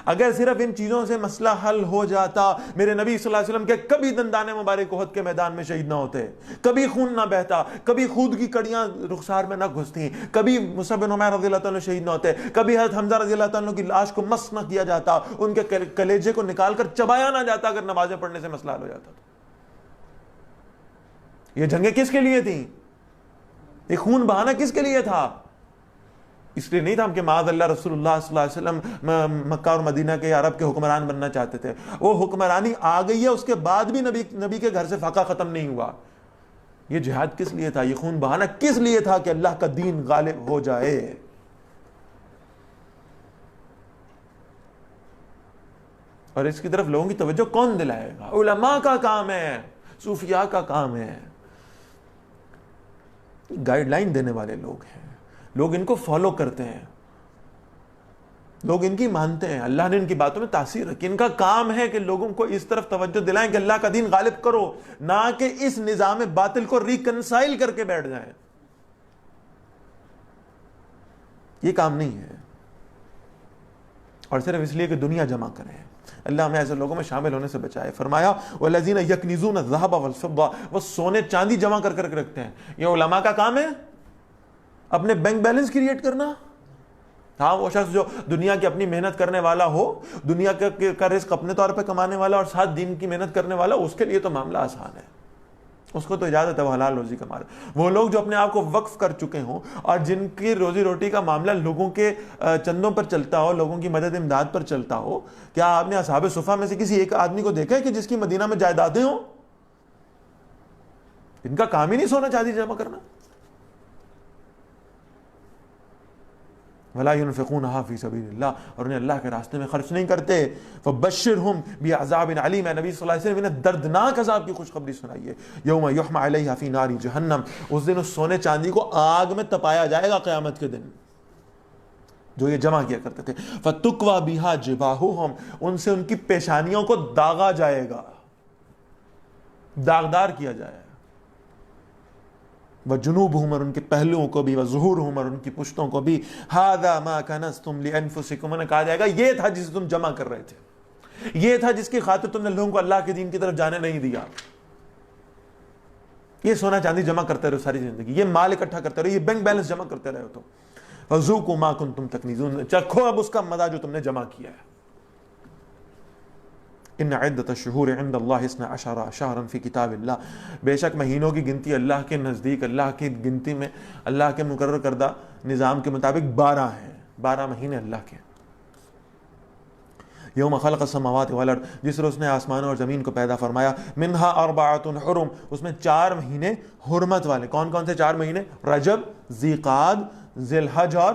اگر صرف ان چیزوں سے مسئلہ حل ہو جاتا, میرے نبی صلی اللہ علیہ وسلم کے کبھی دندان مبارک احد کے میدان میں شہید نہ ہوتے, کبھی خون نہ بہتا, کبھی خود کی کڑیاں رخسار میں نہ گھستی, کبھی مصعب بن عمیر رضی اللہ تعالیٰ شہید نہ ہوتے, کبھی حضرت حمزہ رضی اللہ تعالیٰ کی لاش کو مس نہ کیا جاتا, ان کے کلیجے کو نکال کر چبایا نہ جاتا اگر نمازیں پڑھنے سے مسئلہ حل ہو جاتا. یہ جنگیں کس کے لیے تھیں؟ یہ خون بہانا کس کے لیے تھا؟ اس لیے نہیں تھا کہ معاذ اللہ رسول اللہ صلی اللہ علیہ وسلم مکہ اور مدینہ کے عرب کے حکمران بننا چاہتے تھے. وہ حکمرانی آ گئی ہے, اس کے بعد بھی نبی کے گھر سے فاقہ ختم نہیں ہوا. یہ جہاد کس لیے تھا؟ یہ خون بہانا کس لیے تھا؟ کہ اللہ کا دین غالب ہو جائے. اور اس کی طرف لوگوں کی توجہ کون دلائے گا؟ علماء کا کام ہے, صوفیاء کا کام ہے. گائیڈ لائن دینے والے لوگ ہیں, لوگ ان کو فالو کرتے ہیں, لوگ ان کی مانتے ہیں, اللہ نے ان کی باتوں میں تاثیر رکھی. ان کا کام ہے کہ لوگوں کو اس طرف توجہ دلائیں کہ اللہ کا دین غالب کرو, نہ کہ اس نظام باطل کو ریکنسائل کر کے بیٹھ جائیں. یہ کام نہیں ہے, اور صرف اس لیے کہ دنیا جمع کریں. اللہ ہمیں ایسے لوگوں میں شامل ہونے سے بچائے. فرمایا وَالَّذِينَ يَكْنِزُونَ الذَّهَبَ وَالْفِضَّةَ, وہ سونے چاندی جمع کر کے رکھتے ہیں. یہ علماء کا کام ہے اپنے بینک بیلنس کریٹ کرنا. ہاں, وہ شخص جو دنیا کی اپنی محنت کرنے والا ہو, دنیا کا رزق اپنے طور پہ کمانے والا اور ساتھ دین کی محنت کرنے والا, اس کے لیے تو معاملہ آسان ہے, اس کو تو اجازت ہے وہ حلال روزی کما رہے. وہ لوگ جو اپنے آپ کو وقف کر چکے ہوں اور جن کی روزی روٹی کا معاملہ لوگوں کے چندوں پر چلتا ہو, لوگوں کی مدد امداد پر چلتا ہو. کیا آپ نے اصحاب صفہ میں سے کسی ایک آدمی کو دیکھا ہے کہ جس کی مدینہ میں جائیدادیں ہوں؟ ان کا کام ہی نہیں سونا چاندی جمع کرنا. وَلَا يُنْفِقُونَهَا فِي سَبِيلِ اللَّهِ, اور انہیں اللہ کے راستے میں خرچ نہیں کرتے. فَبَشِّرْهُمْ بِعَذَابٍ عَلِيمٍ, نبی صلی اللہ علیہ وسلم انہیں دردناک عذاب کی خوشخبری سنائیے. يَوْمَ يُحْمَى عَلَيْهَا فِي نَارِ جَهَنَّمَ, اس دن اس سونے چاندی کو آگ میں تپایا جائے گا قیامت کے دن, جو یہ جمع کیا کرتے تھے. فَتُكْوَى بِهَا جِبَاهُهُمْ, ان سے ان کی پیشانیوں کو داغا جائے گا, داغدار کیا جائے گا. وَجُنُوبُهُمْ, اور ان کے پہلوؤں کو بھی, وَظُهُورُهُمْ, اور ان کی پشتوں کو بھی. هَذَا مَا كَنَزْتُمْ لِأَنفُسِكُمْ, انہیں کہا جائے گا یہ تھا جسے تم جمع کر رہے تھے, یہ تھا جس کی خاطر تم نے لوگوں کو اللہ کے دین کی طرف جانے نہیں دیا. یہ سونا چاندی جمع کرتے رہو ساری زندگی, یہ مال اکٹھا کرتے رہو, یہ بینک بیلنس جمع کرتے رہو. تو فَذُوقُوا مَا كُنْتُمْ تَكْنِزُونَ, چکھو اب اس کا مزہ جو تم نے جمع کیا ہے. ان عدت الشہور عند اللہ 12 شہرا فی کتاب اللہ, بے شک مہینوں کی گنتی اللہ کے نزدیک, اللہ کی گنتی میں, اللہ کے مقرر کردہ نظام کے مطابق 12 ہیں, 12 مہینے اللہ کے. یوم خلق السماوات والارض، جس روز اس نے آسمانوں اور زمین کو پیدا فرمایا، منہا اربعۃ حرم، اس میں 4 مہینے حرمت والے. کون کون سے 4 مہینے؟ رجب، ذی القعدہ، ذی الحج اور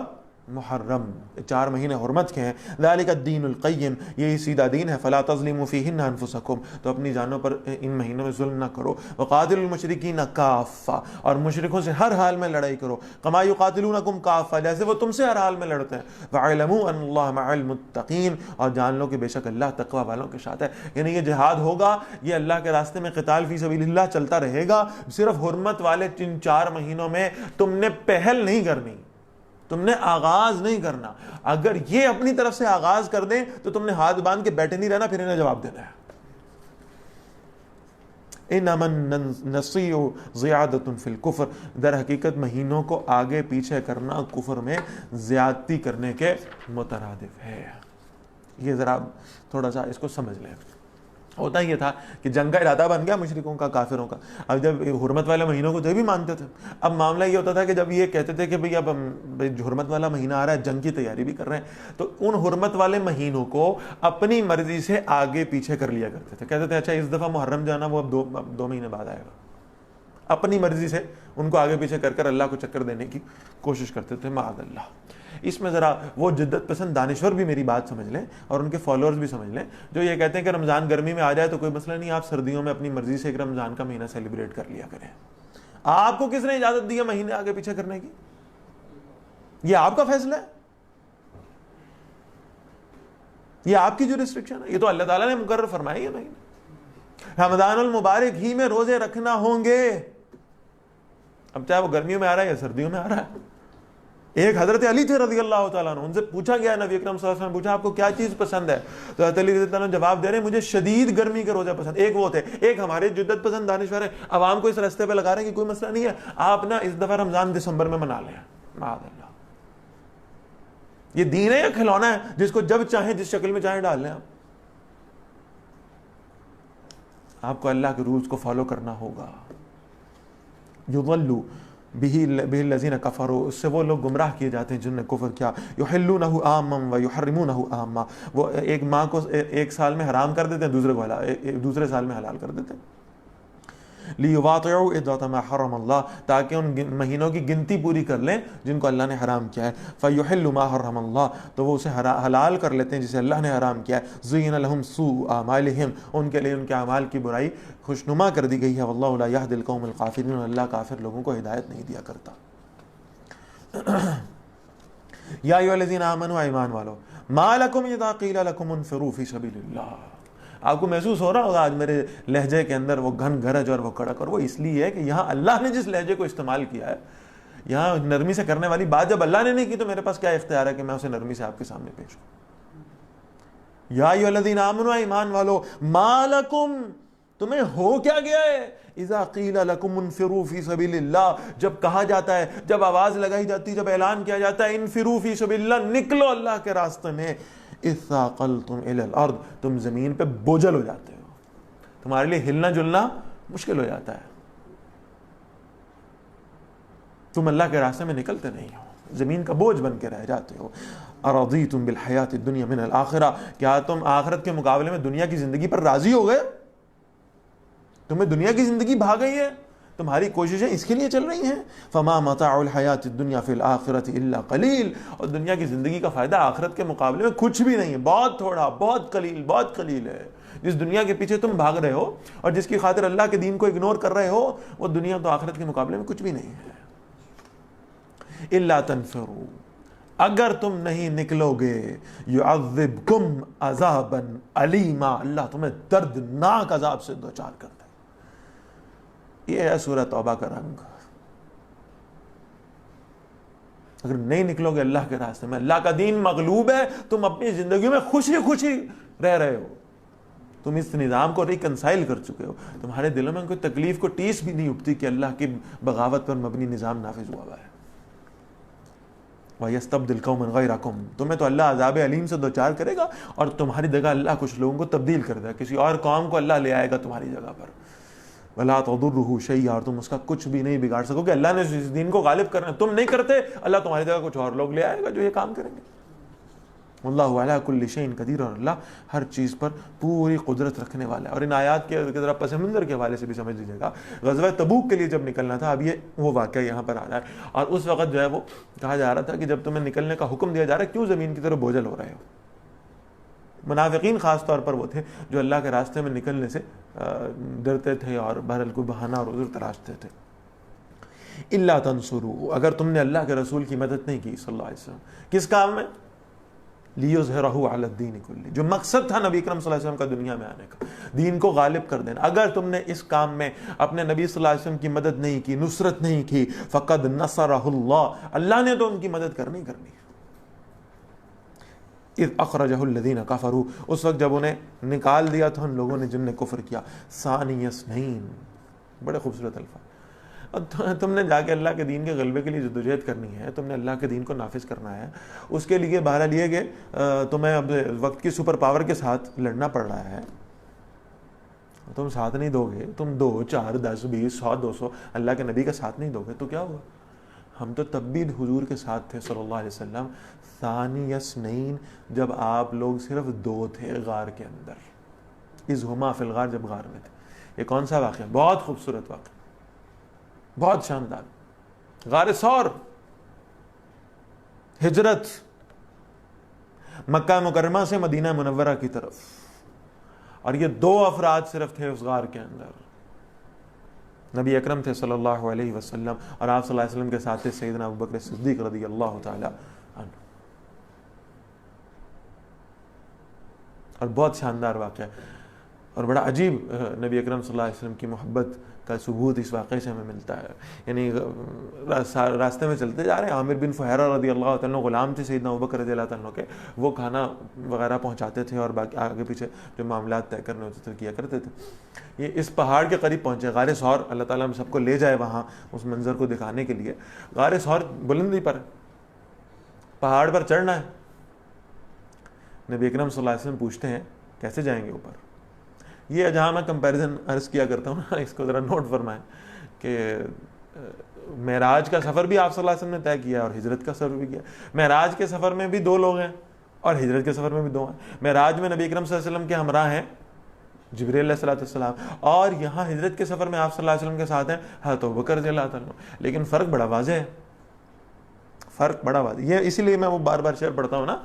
محرم. 4 مہینے حرمت کے ہیں. ذالک الدین القیم، یہی سیدھا دین ہے. فلا تظلموا فیہن انفسکم، تو اپنی جانوں پر ان مہینوں میں ظلم نہ کرو. وقاتلوا المشرکین کافہ، اور مشرکوں سے ہر حال میں لڑائی کرو. کما یقاتلونکم کافہ، جیسے وہ تم سے ہر حال میں لڑتے ہیں. وَاعْلَمُوا أَنَّ اللَّهَ مَعَ الْمُتَّقِينَ، اور جان لو کہ بے شک اللہ تقوی والوں کے ساتھ ہے. یعنی یہ جہاد ہوگا، یہ اللہ کے راستے میں قتال فی سبیل اللہ چلتا رہے گا. صرف حرمت والے 4 مہینوں میں تم نے پہل نہیں کرنی، تم نے آغاز نہیں کرنا. اگر یہ اپنی طرف سے آغاز کر دیں تو تم نے ہاتھ باندھ کے بیٹھے نہیں رہنا، پھر انہیں جواب دینا ہے. انما النسیء زیادۃ فی الکفر، در حقیقت مہینوں کو آگے پیچھے کرنا کفر میں زیادتی کرنے کے مترادف ہے. یہ ذرا تھوڑا سا اس کو سمجھ لیں. ہوتا یہ تھا کہ جنگ کا ارادہ بن گیا مشرکوں کا، کافروں کا. اب جب حرمت والے مہینوں کو جو بھی مانتے تھے، اب معاملہ یہ ہوتا تھا کہ جب یہ کہتے تھے کہ بھئی اب حرمت والا مہینہ آ رہا ہے، جنگ کی تیاری بھی کر رہے ہیں، تو ان حرمت والے مہینوں کو اپنی مرضی سے آگے پیچھے کر لیا کرتے تھے. کہتے تھے اچھا اس دفعہ محرم جو ہے نا وہ اب 2 مہینے بعد آئے گا. اپنی مرضی سے ان کو آگے پیچھے کر کر اللہ کو چکر دینے کی کوشش کرتے تھے. معاذ اللہ. اس میں ذرا وہ جدت پسند دانشور بھی میری بات سمجھ لیں، اور ان کے فالوورز بھی سمجھ لیں، جو یہ کہتے ہیں کہ رمضان گرمی میں آ جائے تو کوئی مسئلہ نہیں، آپ سردیوں میں اپنی مرضی سے ایک رمضان کا مہینہ سیلیبریٹ کر لیا کریں. آپ کو کس نے اجازت دی ہے مہینے آگے پیچھے کرنے کی؟ یہ آپ کا فیصلہ ہے، یہ آپ کی جو ریسٹرکشن ہے، یہ تو اللہ تعالیٰ نے مقرر فرمایا. یہ مہینہ رمضان المبارک ہی میں روزے رکھنا ہوں گے، اب چاہے وہ گرمیوں میں آ رہا ہے یا سردیوں میں آ رہا ہے. ایک حضرت علی تھے رضی اللہ تعالیٰ عنہ، ان سے پوچھا گیا، نبی اکرم صلی اللہ علیہ وسلم نے پوچھا آپ کو کیا چیز پسند ہے؟ تو حضرت علی رضی اللہ عنہ جواب دے رہے ہیں مجھے شدید گرمی کے روزے پسند. ایک وہ تھے، ایک ہمارے جدت پسند دانشور ہیں، عوام کو اس راستے پہ لگا رہے ہیں کہ کوئی مسئلہ نہیں ہے، آپ نا اس دفعہ رمضان دسمبر میں منا لیں. معاذ اللہ. یہ دین ہے یا کھلونا ہے جس کو جب چاہیں جس شکل میں چاہیں ڈال لیں؟ آپ کو اللہ کے رولز کو فالو کرنا ہوگا. یضل به الذین کفروا، اس سے وہ لوگ گمراہ کیے جاتے ہیں جنہوں نے کفر کیا. یحلونہ عاما ویحرمونہ عاما، وہ ایک ماہ کو ایک سال میں حرام کر دیتے ہیں، دوسرے سال میں حلال کر دیتے ہیں. لیواطعوا عدۃ ما حرم اللہ، تاکہ ان مہینوں کی گنتی پوری کر لیں جن کو اللہ نے حرام کیا ہے. فیحلوا ما حرم اللہ، تو وہ اسے حلال کر لیتے ہیں جسے اللہ نے حرام کیا ہے. زین لهم سوء اعمالهم، ان کے لیے ان کے اعمال کی برائی خوشنما کر دی گئی ہے. واللہ لا یهدی القوم الکافرین، اللہ کافر لوگوں کو ہدایت نہیں دیا کرتا. یا ایھا الذین آمنوا، ایمان والو، ما لکم اذا قیل لکم انفروا فی سبیل اللہ. آپ کو محسوس ہو رہا ہوگا آج میرے لہجے کے اندر وہ گھن گرج اور وہ کڑک، اور وہ اس لیے ہے کہ یہاں اللہ نے جس لہجے کو استعمال کیا ہے، یہاں نرمی سے کرنے والی بات جب اللہ نے نہیں کی تو میرے پاس کیا اختیار ہے کہ میں اسے نرمی سے آپ کے سامنے پیش کروں. یا ایھا الذین آمنوا، ایمان والو، ما لکم، تمہیں ہو کیا گیا ہے؟ اذا قیل لکم انفروا فی سبیل اللہ، جب کہا جاتا ہے، جب آواز لگائی جاتی ہے، جب اعلان کیا جاتا ہے انفروا فی سبیل اللہ، نکلو اللہ کے راستے میں، اثاقلتم الی الارض، تم زمین پہ بوجھل ہو جاتے ہو، تمہارے لیے ہلنا جلنا مشکل ہو جاتا ہے، تم اللہ کے راستے میں نکلتے نہیں ہو، زمین کا بوجھ بن کے رہ جاتے ہو. ارضیتم بالحیات الدنیا من الآخرہ، کیا تم آخرت کے مقابلے میں دنیا کی زندگی پر راضی ہو گئے؟ تمہیں دنیا کی زندگی بھا گئی ہے، تمہاری کوششیں اس کے لیے چل رہی ہیں. فما متاع الحیات الدنیا فی الآخرۃ الا قلیل، اور دنیا کی زندگی کا فائدہ آخرت کے مقابلے میں کچھ بھی نہیں ہے، بہت تھوڑا، بہت قلیل ہے. جس دنیا کے پیچھے تم بھاگ رہے ہو اور جس کی خاطر اللہ کے دین کو اگنور کر رہے ہو، وہ دنیا تو آخرت کے مقابلے میں کچھ بھی نہیں ہے. الا تنفروا، اگر تم نہیں نکلو گے، یعذبکم عذابا علیما، اللہ تمہیں دردناک عذاب سے دوچار کر دے. یہ ہے سورہ توبہ کا رنگ. اگر نہیں نکلو گے اللہ کے راستے میں، اللہ کا دین مغلوب ہے، تم اپنی زندگی میں خوشی خوشی رہ رہے ہو، تم اس نظام کو ریکنسائل کر چکے ہو، تمہارے دلوں میں کوئی تکلیف کو ٹیس بھی نہیں اٹھتی کہ اللہ کی بغاوت پر مبنی نظام نافذ ہوا ہے. وَيَسْتَبْدِلْ قَوْمًا غَيْرَكُمْ، تمہیں تو اللہ عذاب علیم سے دوچار کرے گا اور تمہاری جگہ اللہ کچھ لوگوں کو تبدیل کر دے گا، کسی اور قوم کو اللہ لے آئے گا تمہاری جگہ پر. وَلَا تَضُرُّهُ شَيْئًا، اور تم اس کا کچھ بھی نہیں بگاڑ سکو گے. اللہ نے اس دین کو غالب کرنا، تم نہیں کرتے، اللہ تمہاری جگہ کچھ اور لوگ لے آئے گا جو یہ کام کریں گے. اللہ علی کل شیء قدیر، اور اللہ ہر چیز پر پوری قدرت رکھنے والا ہے۔ اور ان آیات کے ذرا پس منظر کے حوالے سے بھی سمجھ لیجیے گا، غزوہ تبوک کے لیے جب نکلنا تھا، اب یہ وہ واقعہ یہاں پر آ رہا ہے، اور اس وقت جو ہے وہ کہا جا رہا تھا کہ جب تمہیں نکلنے کا حکم دیا جا رہا ہے کیوں زمین کی طرف بوجھل ہو رہے ہو۔ منافقین خاص طور پر وہ تھے جو اللہ کے راستے میں نکلنے سے ڈرتے تھے اور بہرحال کوئی بہانہ اور عذر تراشتے تھے۔ الا تنصروا، اگر تم نے اللہ کے رسول کی مدد نہیں کی صلی اللہ علیہ وسلم، کس کام میں؟ لیظہرہ علی الدین کلہ، جو مقصد تھا نبی اکرم صلی اللہ علیہ وسلم کا دنیا میں آنے کا، دین کو غالب کر دینا، اگر تم نے اس کام میں اپنے نبی صلی اللہ علیہ وسلم کی مدد نہیں کی، نصرت نہیں کی، فقد نصرہ اللہ، اللہ نے تو ان کی مدد کرنی کرنی۔ اذ اخرجہ الذین کفروا، اس وقت جب انہیں نکال دیا تھا ان لوگوں نے جن نے کفر کیا، ثانی اثنین، بڑے خوبصورت الفاظ۔ تم نے جا کے اللہ کے دین کے غلبے کے لیے جدوجہد کرنی ہے، تم نے اللہ کے دین کو نافذ کرنا ہے، اس کے لیے بہرحال یہ کہ تمہیں اب وقت کی سپر پاور کے ساتھ لڑنا پڑ رہا ہے، تم ساتھ نہیں دو گے، تم 2 4 10 20 100 200 اللہ کے نبی کا ساتھ نہیں دو گے تو کیا ہوا؟ ہم تو تب بھی حضور کے ساتھ تھے صلی اللہ علیہ وسلم، ثانی اثنین، جب آپ لوگ صرف 2 تھے غار کے اندر، اذ ہما فی الغار، جب غار میں تھے۔ یہ کون سا واقعہ؟ بہت خوبصورت واقعہ، بہت شاندار۔ غار ثور، ہجرت مکہ مکرمہ سے مدینہ منورہ کی طرف، اور یہ 2 افراد صرف تھے اس غار کے اندر، نبی اکرم تھے صلی اللہ علیہ وسلم، اور آپ صلی اللہ علیہ وسلم کے ساتھ تھے سیدنا ابوبکر صدیق رضی اللہ تعالی عنہ۔ اور بہت شاندار واقعہ اور بڑا عجیب نبی اکرم صلی اللہ علیہ وسلم کی محبت کا ثبوت اس واقعے سے ہمیں ملتا ہے۔ یعنی راستے میں چلتے جا رہے ہیں، عامر بن فہیرہ رضی اللہ تعالیٰ عنہ غلام تھے سیدنا ابوبکر رضی اللہ تعالیٰ عنہ کے، وہ کھانا وغیرہ پہنچاتے تھے اور باقی آگے پیچھے جو معاملات طے کرنے ہوتے تھے کیا کرتے تھے۔ یہ اس پہاڑ کے قریب پہنچے، غار ثور، اللہ تعالیٰ ہم سب کو لے جائے وہاں اس منظر کو دکھانے کے لیے۔ غار ثور بلندی پر، پہاڑ پر چڑھنا ہے۔ نبی اکرم صلی اللہ علیہ وسلم پوچھتے ہیں کیسے جائیں گے اوپر؟ یہ جہاں میں کمپیریزن عرض کیا کرتا ہوں، اس کو ذرا نوٹ فرمائیں کہ معراج کا سفر بھی آپ صلی اللہ علیہ وسلم نے طے کیا اور ہجرت کا سفر بھی کیا۔ معراج کے سفر میں بھی 2 لوگ ہیں اور ہجرت کے سفر میں بھی 2 ہیں۔ معراج میں نبی اکرم صلی اللہ علیہ وسلم کے ہمراہ ہیں جبریل علیہ السلام، اور یہاں ہجرت کے سفر میں آپ صلی اللہ علیہ وسلم کے ساتھ ہیں حضرت ابوبکر رضی اللہ تعالیٰ عنہ۔ لیکن فرق بڑا واضح ہے، فرق بڑا واضح، یہ اسی لیے میں وہ بار بار شعر پڑھتا ہوں نا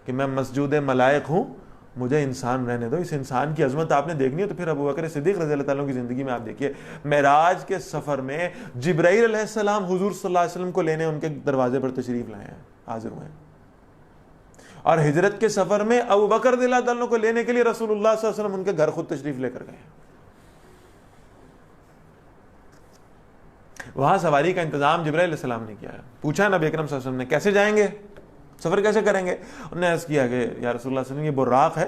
کہ میں مسجود ملائک ہوں، مجھے انسان رہنے دو۔ اس انسان کی عظمت آپ نے دیکھنی ہے تو پھر ابوبکر صدیق رضی اللہ تعالیٰ عنہ کی زندگی میں آپ دیکھیے، معراج کے سفر میں جبرائیل علیہ السلام حضور صلی اللہ علیہ وسلم کو لینے ان کے دروازے پر تشریف لائے ہیں، حاضر ہوئے ہیں، اور ہجرت کے سفر میں ابوبکر رضی اللہ تعالیٰ عنہ کو لینے کے لیے رسول اللہ صلی اللہ علیہ وسلم ان کے گھر خود تشریف لے کر گئے ہیں۔ وہاں سواری کا انتظام جبرائیل علیہ السلام نے کیا ہے۔ پوچھا نبی اکرم صلی اللہ علیہ وسلم نے کیسے جائیں گے، سفر کیسے کریں گے؟ انہوں نے عرض کیا کہ یا رسول اللہ صلی اللہ علیہ وسلم یہ براق ہے،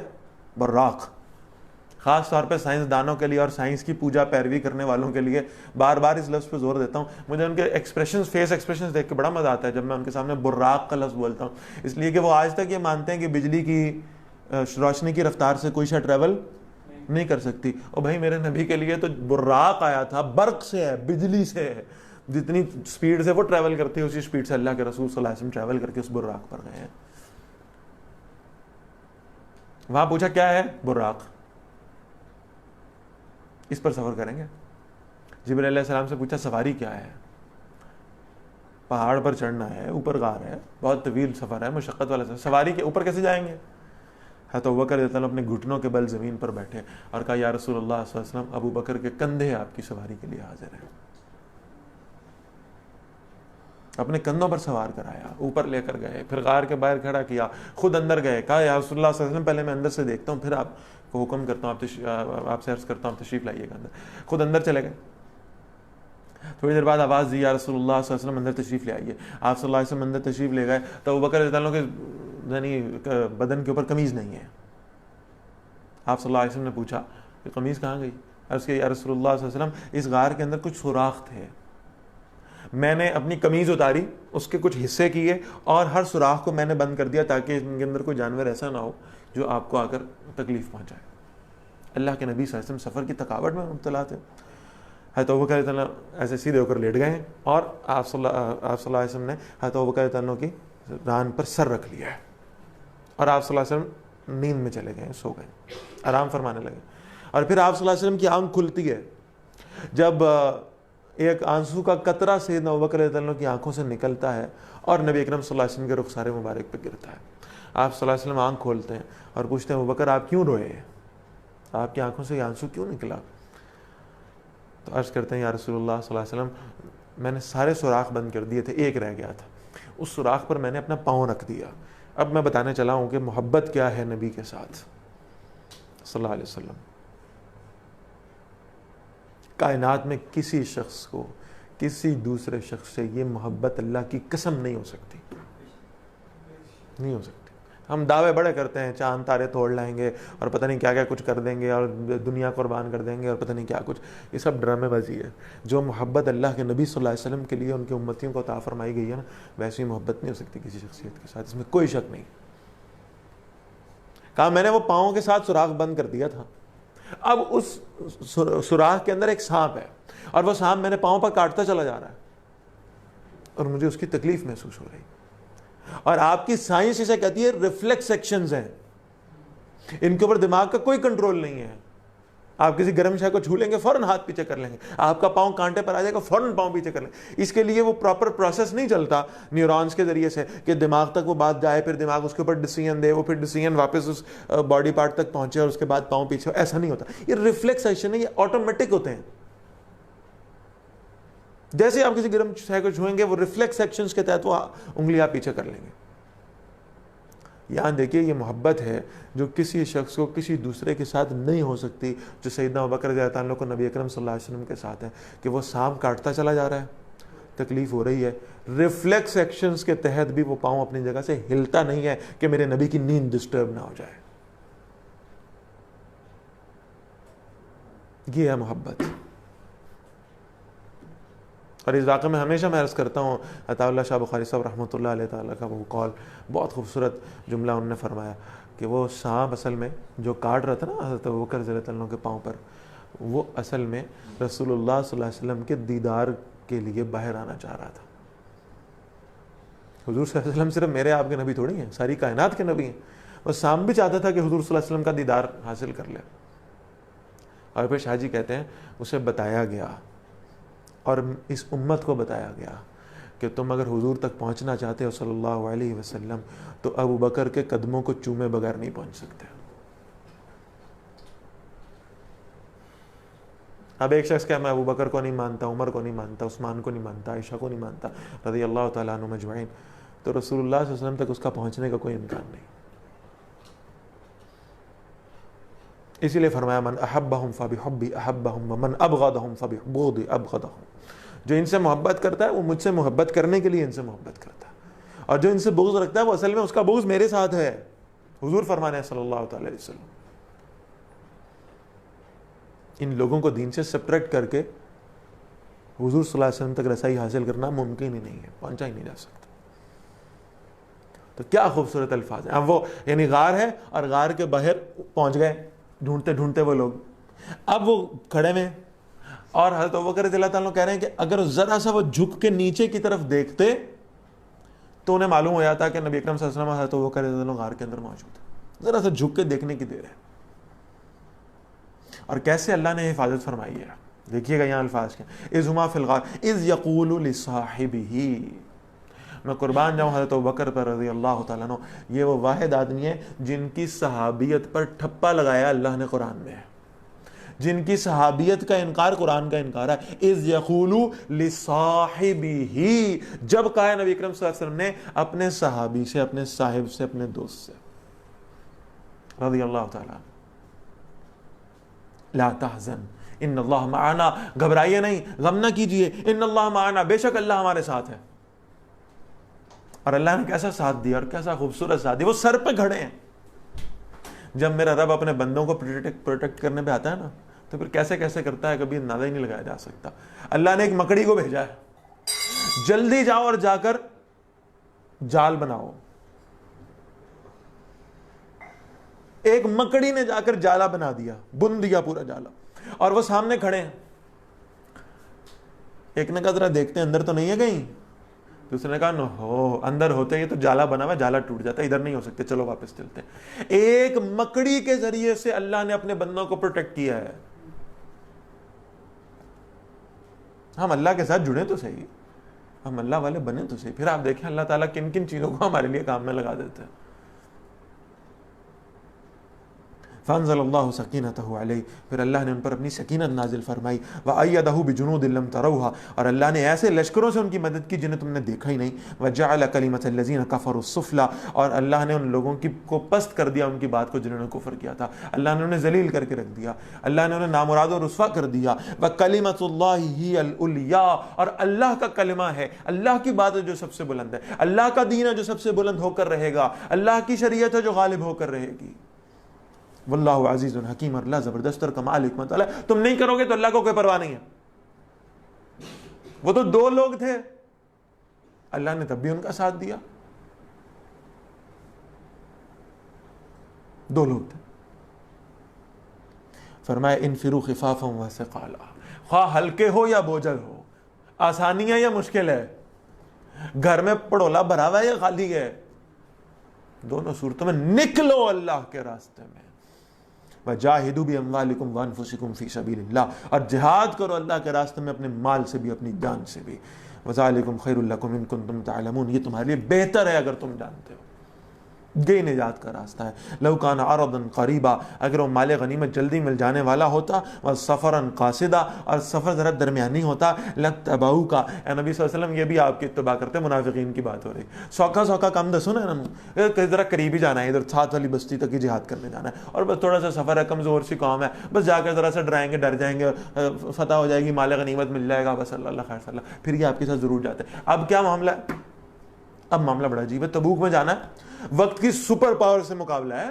براق، خاص طور پہ سائنس دانوں کے لیے اور سائنس کی پوجا پیروی کرنے والوں کے لیے بار بار اس لفظ پہ زور دیتا ہوں۔ مجھے ان کے ایکسپریشنز، فیس ایکسپریشنز دیکھ کے بڑا مزہ آتا ہے جب میں ان کے سامنے براق کا لفظ بولتا ہوں، اس لیے کہ وہ آج تک یہ مانتے ہیں کہ بجلی کی روشنی کی رفتار سے کوئی شے ٹریول نہیں کر سکتی۔ اور بھائی میرے نبی کے لیے تو براق آیا تھا، برق سے ہے، بجلی سے ہے، جتنی سپیڈ سے وہ ٹریول کرتی ہے اسی سپیڈ سے اللہ کے رسول صلی اللہ علیہ وسلم ٹریول کر کے اس براق پر گئے ہیں۔ وہاں پوچھا کیا ہے؟ براق، اس پر سفر کریں گے۔ جبرائیل علیہ السلام سے پوچھا سواری کیا ہے؟ پہاڑ پر چڑھنا ہے، اوپر غار ہے، بہت طویل سفر ہے، مشقت والا سفر، سواری کے اوپر کیسے جائیں گے؟ حضرت ابوبکر رضی اللہ عنہ اپنے گھٹنوں کے بل زمین پر بیٹھے اور کہا یا رسول اللہ صلی اللہ علیہ وسلم، ابوبکر کے کندھے آپ کی سواری کے لیے حاضر ہیں۔ اپنے کندھوں پر سوار کرایا، اوپر لے کر گئے، پھر غار کے باہر کھڑا کیا، خود اندر گئے، کہا یا رسول اللہ صلی اللہ علیہ وسلم پہلے میں اندر سے دیکھتا ہوں، پھر آپ کو حکم کرتا ہوں، آپ سے عرض کرتا ہوں تشریف لائیے گا اندر۔ خود اندر چلے گئے، تھوڑی دیر بعد آواز دی یا رسول اللہ صلی اللہ علیہ وسلم اندر تشریف لے آئیے۔ آپ صلی اللہ علیہ وسلم اندر تشریف لے گئے تو ابوبکر رضی اللہ عنہ کے یعنی بدن کے اوپر قمیض نہیں ہے۔ آپ صلی اللہ علیہ وسلم نے پوچھا کہ قمیض کہاں گئی؟ عرض کیا یا رسول اللہ صلی اللہ علیہ وسلم اس غار کے اندر کچھ سوراخ تھے، میں نے اپنی قمیض اتاری، اس کے کچھ حصے کیے اور ہر سوراخ کو میں نے بند کر دیا تاکہ ان کے اندر کوئی جانور ایسا نہ ہو جو آپ کو آ کر تکلیف پہنچائے۔ اللہ کے نبی صلی اللہ علیہ وسلم سفر کی تھکاوٹ میں مبتلا تھے۔ حضرت ابوبکر رضی اللہ عنہ ایسے سیدھے ہو کر لیٹ گئے اور آپ صلی اللہ علیہ وسلم نے حضرت ابوبکر رضی اللہ عنہ کی ران پر سر رکھ لیا ہے اور آپ صلی اللہ علیہ وسلم نیند میں چلے گئے, سو گئے, آرام فرمانے لگے. اور پھر آپ صلی اللہ علیہ وسلم کی آنکھ کھلتی ہے جب ایک آنسو کا قطرہ سیدنا ابوبکر رضی اللہ عنہ کی آنکھوں سے نکلتا ہے اور نبی اکرم صلی اللہ علیہ وسلم کے رخسار مبارک پہ گرتا ہے. آپ صلی اللہ علیہ وسلم آنکھ کھولتے ہیں اور پوچھتے ہیں ابوبکر آپ کیوں روئے, آپ کی آنکھوں سے یہ آنسو کیوں نکلا؟ تو عرض کرتے ہیں یا رسول اللہ صلی اللہ علیہ وسلم میں نے سارے سوراخ بند کر دیے تھے, ایک رہ گیا تھا, اس سوراخ پر میں نے اپنا پاؤں رکھ دیا. اب میں بتانے چلا ہوں کہ محبت کیا ہے نبی کے ساتھ صلی اللہ علیہ وسلم. کائنات میں کسی شخص کو کسی دوسرے شخص سے یہ محبت اللہ کی قسم نہیں ہو سکتی, نہیں ہو سکتی. ہم دعوے بڑے کرتے ہیں, چاند تارے توڑ لائیں گے اور پتہ نہیں کیا کیا کچھ کر دیں گے اور دنیا قربان کر دیں گے اور پتہ نہیں کیا کچھ. یہ سب ڈرامے بازی ہے. جو محبت اللہ کے نبی صلی اللہ علیہ وسلم کے لیے ان کی امتیوں کو عطا فرمائی گئی ہے نا, ویسی محبت نہیں ہو سکتی کسی شخصیت کے ساتھ, اس میں کوئی شک نہیں. کہا میں نے وہ پاؤں کے ساتھ سوراخ بند کر دیا تھا, اب اس سوراخ کے اندر ایک سانپ ہے اور وہ سانپ میں نے پاؤں پر کاٹتا چلا جا رہا ہے اور مجھے اس کی تکلیف محسوس ہو رہی. اور آپ کی سائنس اسے کہتی ہے ریفلیکس ایکشنز ہیں, ان کے اوپر دماغ کا کوئی کنٹرول نہیں ہے. آپ کسی گرم شے کو چھو لیں گے فوراً ہاتھ پیچھے کر لیں گے, آپ کا پاؤں کانٹے پر آ جائے گا فوراً پاؤں پیچھے کر لیں گے. اس کے لیے وہ پراپر پروسیس نہیں چلتا نیورونز کے ذریعے سے کہ دماغ تک وہ بات جائے, پھر دماغ اس کے اوپر ڈیسیژن دے, وہ پھر ڈیسیژن واپس اس باڈی پارٹ تک پہنچے اور اس کے بعد پاؤں پیچھے. ایسا نہیں ہوتا, یہ ریفلیکس ایکشن ہے, یہ آٹومیٹک ہوتے ہیں. جیسے آپ کسی گرم شے کو چھوئیں گے وہ ریفلیکس ایکشنز کے تحت وہ انگلی آپ پیچھے کر لیں گے. یہاں دیکھیے یہ محبت ہے جو کسی شخص کو کسی دوسرے کے ساتھ نہیں ہو سکتی, جو سیدنا ابوبکر رضی اللہ عنہ کو نبی اکرم صلی اللہ علیہ وسلم کے ساتھ ہے کہ وہ سانپ کاٹتا چلا جا رہا ہے, تکلیف ہو رہی ہے, ریفلیکس ایکشنز کے تحت بھی وہ پاؤں اپنی جگہ سے ہلتا نہیں ہے کہ میرے نبی کی نیند ڈسٹرب نہ ہو جائے. یہ ہے محبت. اور اس واقعے میں ہمیشہ میں عرض کرتا ہوں, عطا اللہ شاہ بخاری صاحب رحمۃ اللہ علیہ تعالیٰ کا وہ قول, بہت خوبصورت جملہ انہوں نے فرمایا کہ وہ سانپ اصل میں جو کاٹ رہا تھا نا حضرت ابوبکر رضی اللہ عنہ کے پاؤں پر, وہ اصل میں رسول اللہ صلی اللہ علیہ وسلم کے دیدار کے لیے باہر آنا چاہ رہا تھا. حضور صلی اللہ علیہ وسلم صرف میرے آپ کے نبی تھوڑی ہیں, ساری کائنات کے نبی ہیں. وہ سانپ بھی چاہتا تھا کہ حضور صلی اللہ علیہ وسلم کا دیدار حاصل کر لے. اور پھر شاہ جی کہتے ہیں اسے بتایا گیا اور اس امت کو بتایا گیا کہ تم اگر حضور تک پہنچنا چاہتے ہو صلی اللہ علیہ وسلم تو ابو بکر کے قدموں کو چومے بغیر نہیں پہنچ سکتے. اب ایک شخص کہ میں ابو بکر کو نہیں مانتا, عمر کو نہیں مانتا, عثمان کو نہیں مانتا, عائشہ کو نہیں مانتا رضی اللہ تعالیٰ عنہم اجمعین, تو رسول اللہ صلی اللہ علیہ وسلم تک اس کا پہنچنے کا کوئی امکان نہیں. اسی لیے فرمایا من احبہم فبحبی احبہم ومن ابغضہم فبغضی ابغضہم. جو ان سے محبت کرتا ہے وہ مجھ سے محبت کرنے کے لیے ان سے محبت کرتا ہے, اور جو ان سے بغض رکھتا ہے وہ اصل میں اس کا بغض میرے ساتھ ہے. حضور فرمانے ہیں صلی اللہ تعالی علیہ وسلم, ان لوگوں کو دین سے سپریٹ کر کے حضور صلی اللہ علیہ وسلم تک رسائی حاصل کرنا ممکن ہی نہیں ہے, پہنچا ہی نہیں جا سکتا. تو کیا خوبصورت الفاظ ہیں. اب وہ یعنی غار ہے اور غار کے باہر پہنچ گئے ڈھونڈتے ڈھونڈتے وہ لوگ, اب وہ کھڑے میں, اور حضرت ابوبکر رضی اللہ تعالیٰ کہہ رہے ہیں کہ اگر ذرا سا وہ جھک کے نیچے کی طرف دیکھتے تو انہیں معلوم ہو جاتا کہ نبی اکرم صلی اللہ علیہ وسلم حضرت ابوبکر رضی اللہ عنہ غار کے اندر موجود ہے. ذرا سا جھک کے دیکھنے کی دیر ہے. اور کیسے اللہ نے حفاظت فرمائی ہے, دیکھیے گا یہاں الفاظ کیا, اذ ہما فی الغار اذ یقول لصاحبہ. میں قربان جاؤں حضرت ابوبکر پر رضی اللہ تعالیٰ عنہ, یہ وہ واحد آدمی ہے جن کی صحابیت پر ٹھپا لگایا اللہ نے قرآن میں, جن کی صحابیت کا انکار قرآن کا انکار ہے. اذ یقول لصاحبہ, جب کہا نبی اکرم صلی اللہ علیہ وسلم نے اپنے صحابی سے, اپنے صاحب سے, اپنے دوست سے رضی اللہ تعالیٰ, لا تحزن ان اللہ معنا, گھبرائیے نہیں, غم نہ کیجئے, ان اللہ معنا, بے شک اللہ ہمارے ساتھ ہے. اور اللہ نے کیسا ساتھ دیا, اور کیسا خوبصورت ساتھ دیا. وہ سر پہ کھڑے ہیں. جب میرا رب اپنے بندوں کو پروٹیکٹ کرنے پہ آتا ہے نا, تو پھر کیسے کیسے کرتا ہے کبھی اندازہ ہی نہیں لگایا جا سکتا. اللہ نے ایک مکڑی کو بھیجا ہے, جلدی جاؤ اور جا کر جال بناؤ. ایک مکڑی نے جا کر جالا بنا دیا, بن دیا پورا جالا, اور وہ سامنے کھڑے ہیں. ایک نے کہا ذرا دیکھتے ہیں اندر تو نہیں ہے کہیں, دوسرے نے کہا نو ہو، اندر ہوتے ہی تو جالا بنا ہوا، جالا ٹوٹ جاتا ہے، ادھر نہیں ہو سکتے، چلو واپس چلتے ہیں۔ ایک مکڑی کے ذریعے سے اللہ نے اپنے بندوں کو پروٹیکٹ کیا ہے۔ ہم اللہ کے ساتھ جڑے تو صحیح، ہم اللہ والے بنے تو صحیح، پھر آپ دیکھیں اللہ تعالیٰ کن کن چیزوں کو ہمارے لیے کام میں لگا دیتے ہیں۔ فانزل اللہ سکینتہ علیہ، پھر اللہ نے ان پر اپنی سکینت نازل فرمائی، وأیدہ بجنود لم تروها، اور اللہ نے ایسے لشکروں سے ان کی مدد کی جنہیں تم نے دیکھا ہی نہیں، وجعل کلمۃ الذین کفروا السفلی، اور اللہ نے ان لوگوں کو پست کر دیا ان کی بات کو جنہوں نے کفر کیا تھا، اللہ نے انہیں ذلیل کر کے رکھ دیا، اللہ نے انہیں نامراد و رسوا کر دیا۔ وکلمۃ اللہ ہی العلیٰ، اور اللہ کا کلمہ ہے، اللہ کی بات ہے جو سب سے بلند ہے، اللہ کا دین ہے جو سب سے بلند ہو کر رہے گا، اللہ کی شریعت ہے جو غالب ہو کر رہے گی۔ واللہ عزیز حکیم، اور اللہ زبردست اور کمال حکمت والا ہے، تم نہیں کرو گے تو اللہ کو کوئی پرواہ نہیں ہے۔ وہ تو دو لوگ تھے، اللہ نے تب بھی ان کا ساتھ دیا، دو لوگ تھے۔ فرمایا انفروا خفافا وثقالا، خواہ ہلکے ہو یا بوجھل ہو، آسانی ہے یا مشکل ہے، گھر میں پڑولا بھرا ہوا ہے یا خالی ہے، دونوں صورتوں میں نکلو اللہ کے راستے میں۔ وجاہدوا باموالکم وانفسکم فی سبیل اللہ، اور جہاد کرو اللہ کے راستے میں اپنے مال سے بھی اپنی جان سے بھی۔ وذالکم خیر لکم ان کنتم تعلمون، یہ تمہارے لیے بہتر ہے اگر تم جانتے ہو، یہ نجات کا راستہ ہے۔ لو کان عرضا قریبا، اگر وہ مال غنیمت جلدی مل جانے والا ہوتا، وسفرا قاصدا، اور سفر ذرا درمیانی ہوتا، لتبعوک، اے نبی صلی اللہ علیہ وسلم یہ بھی آپ کی اتباع کرتے، منافقین کی بات ہو رہی، سوکھا سوکھا کام دسو نا انہوں، ذرا قریب ہی جانا ہے، ادھر ساتھ والی بستی تک ہی جہاد کرنے جانا ہے، اور بس تھوڑا سا سفر ہے، کمزور سی قوم ہے، بس جا کر ذرا سا ڈرائیں گے، ڈر جائیں گے، فتح ہو جائے گی، مال غنیمت مل جائے گا، بس اللہ خیر صلی اللہ، پھر یہ آپ کے ساتھ ضرور جاتے ہیں۔ اب کیا معاملہ ہے؟ اب معاملہ بڑا عجیب ہے، تبوک میں جانا ہے، وقت کی سپر پاور سے مقابلہ ہے،